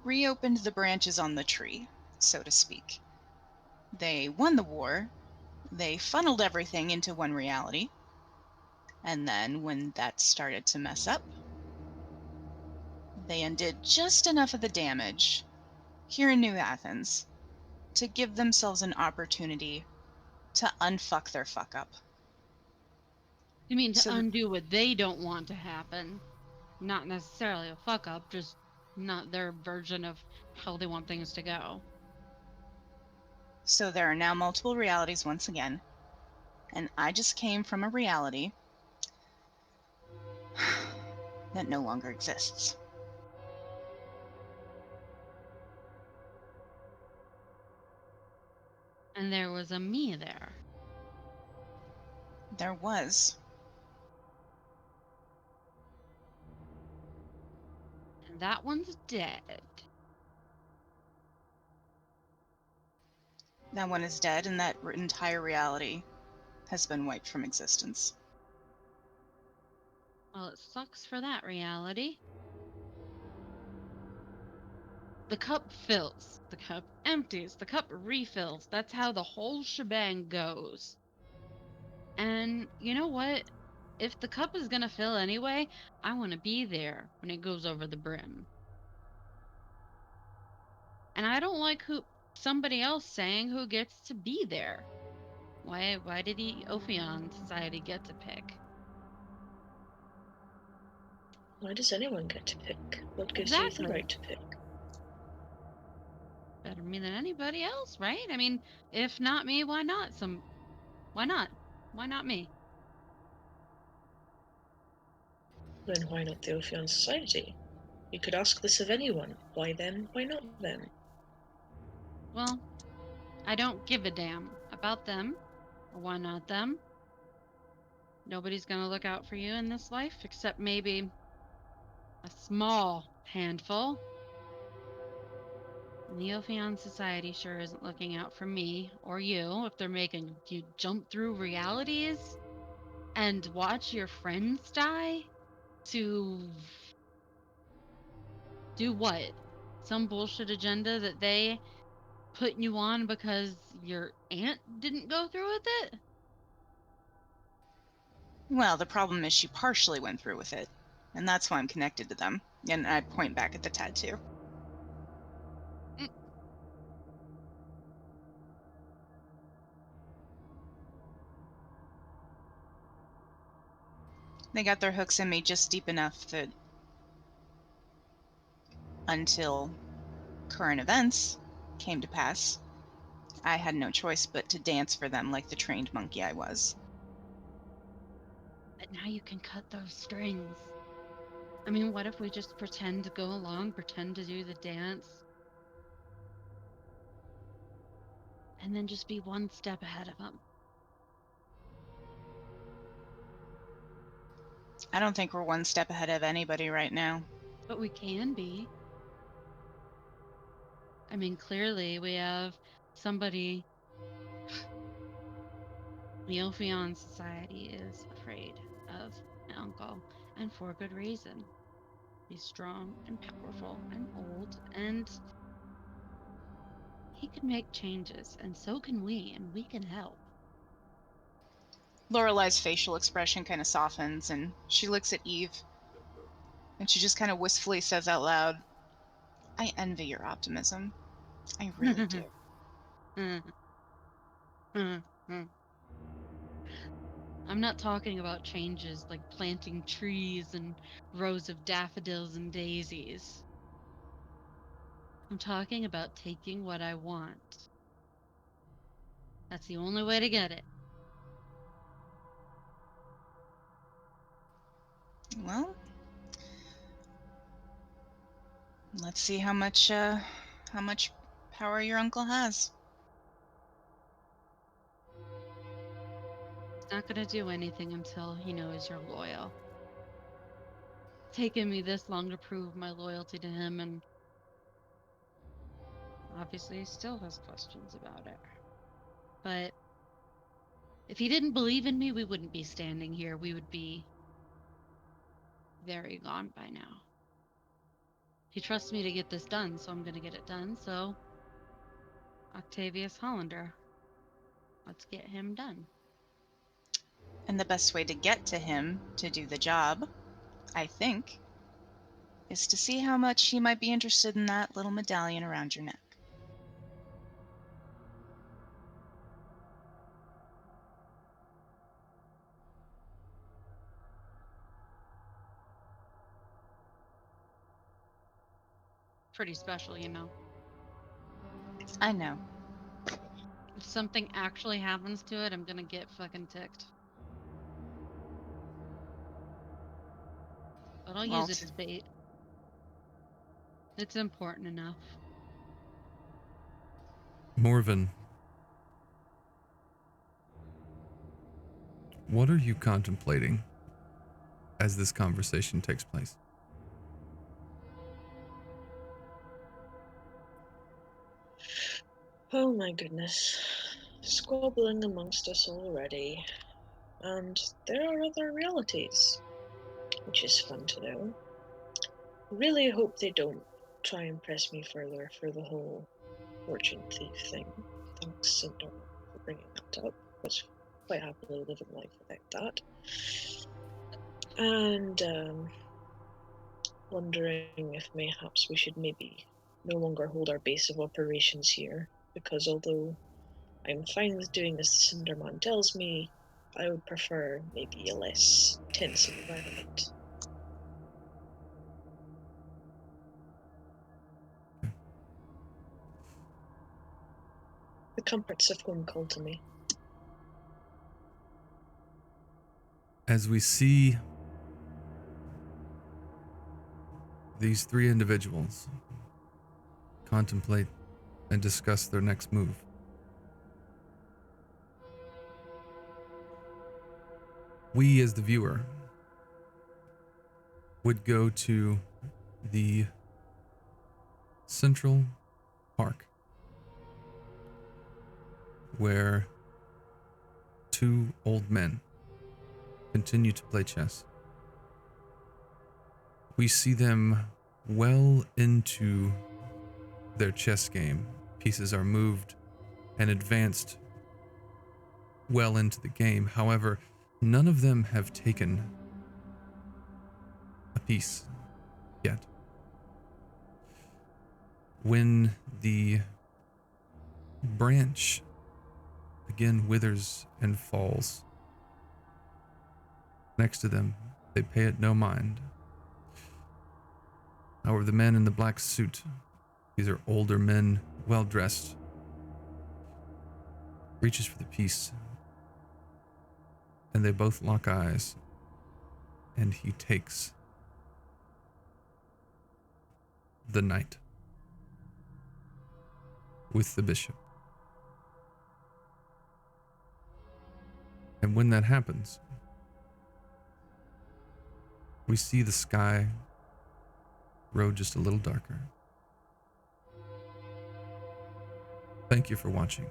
reopened the branches on the tree, so to speak. They won the war, they funneled everything into one reality, and then when that started to mess up, they undid just enough of the damage here in New Athens to give themselves an opportunity to unfuck their fuck up. You mean to So undo what they don't want to happen? Not necessarily a fuck up, just not their version of how they want things to go. So there are now multiple realities once again, and I just came from a reality that no longer exists. And there was a me there. There was. And that one's dead. That one is dead, and that entire reality has been wiped from existence. Well, it sucks for that reality. The cup fills, the cup empties, the cup refills. That's how the whole shebang goes. And you know what? If the cup is going to fill anyway, I want to be there when it goes over the brim. And I don't like somebody else saying who gets to be there. Why did the Ophion Society get to pick? Why does anyone get to pick? What gives you the Exactly. right to pick? Better me than anybody else, right? I mean, if not me, why not? Why not? Why not me? Then why not the Ophion Society? You could ask this of anyone. Why them? Why not them? Well, I don't give a damn about them, or why not them. Nobody's gonna look out for you in this life, except maybe a small handful. And the Ophion Society sure isn't looking out for me or you if they're making you jump through realities and watch your friends die to do what? Some bullshit agenda that they put you on because your aunt didn't go through with it? Well, the problem is she partially went through with it, and that's why I'm connected to them. And I point back at the tattoo. Mm. They got their hooks in me just deep enough that until current events came to pass, I had no choice but to dance for them like the trained monkey I was. But now you can cut those strings. I mean, what if we just pretend to go along, pretend to do the dance, and then just be one step ahead of them? I don't think we're one step ahead of anybody right now. But we can be. I mean, clearly we have somebody. The Ophion Society is afraid of my uncle, and for good reason. He's strong and powerful and old, and he can make changes, and so can we, and we can help. Lorelai's facial expression kind of softens, and she looks at Eve, and she just kind of wistfully says out loud, I envy your optimism. I really do. I'm not talking about changes like planting trees and rows of daffodils and daisies. I'm talking about taking what I want. That's the only way to get it. Well, let's see how much power your uncle has. He's not going to do anything until he knows you're loyal. It's taken me this long to prove my loyalty to him, and obviously he still has questions about it. But if he didn't believe in me, we wouldn't be standing here. We would be very gone by now. He trusts me to get this done, so I'm going to get it done. So, Octavius Hollander, let's get him done. And the best way to get to him to do the job, I think, is to see how much he might be interested in that little medallion around your neck. Pretty special, you know. I know. If something actually happens to it, I'm going to get fucking ticked. But I'll use it as bait. It's important enough. Morven, what are you contemplating as this conversation takes place? Oh my goodness. Squabbling amongst us already. And there are other realities, which is fun to know. Really hope they don't try and press me further for the whole fortune thief thing. Thanks, Cinder, for bringing that up. I was quite happily living life without that. And wondering if mayhaps we should maybe no longer hold our base of operations here, because although I'm fine with doing as the Cinderman tells me, I would prefer maybe a less tense environment. The comforts of home call to me. As we see these three individuals contemplate and discuss their next move, we as the viewer would go to the Central Park, where two old men continue to play chess. We see them well into their chess game. Pieces are moved and advanced well into the game. However, none of them have taken a piece yet. When the branch again withers and falls next to them, they pay it no mind. However, the man in the black suit, these are older men, well dressed, reaches for the piece, and they both lock eyes, and he takes the knight with the bishop. And when that happens, we see the sky grow just a little darker. Thank you for watching.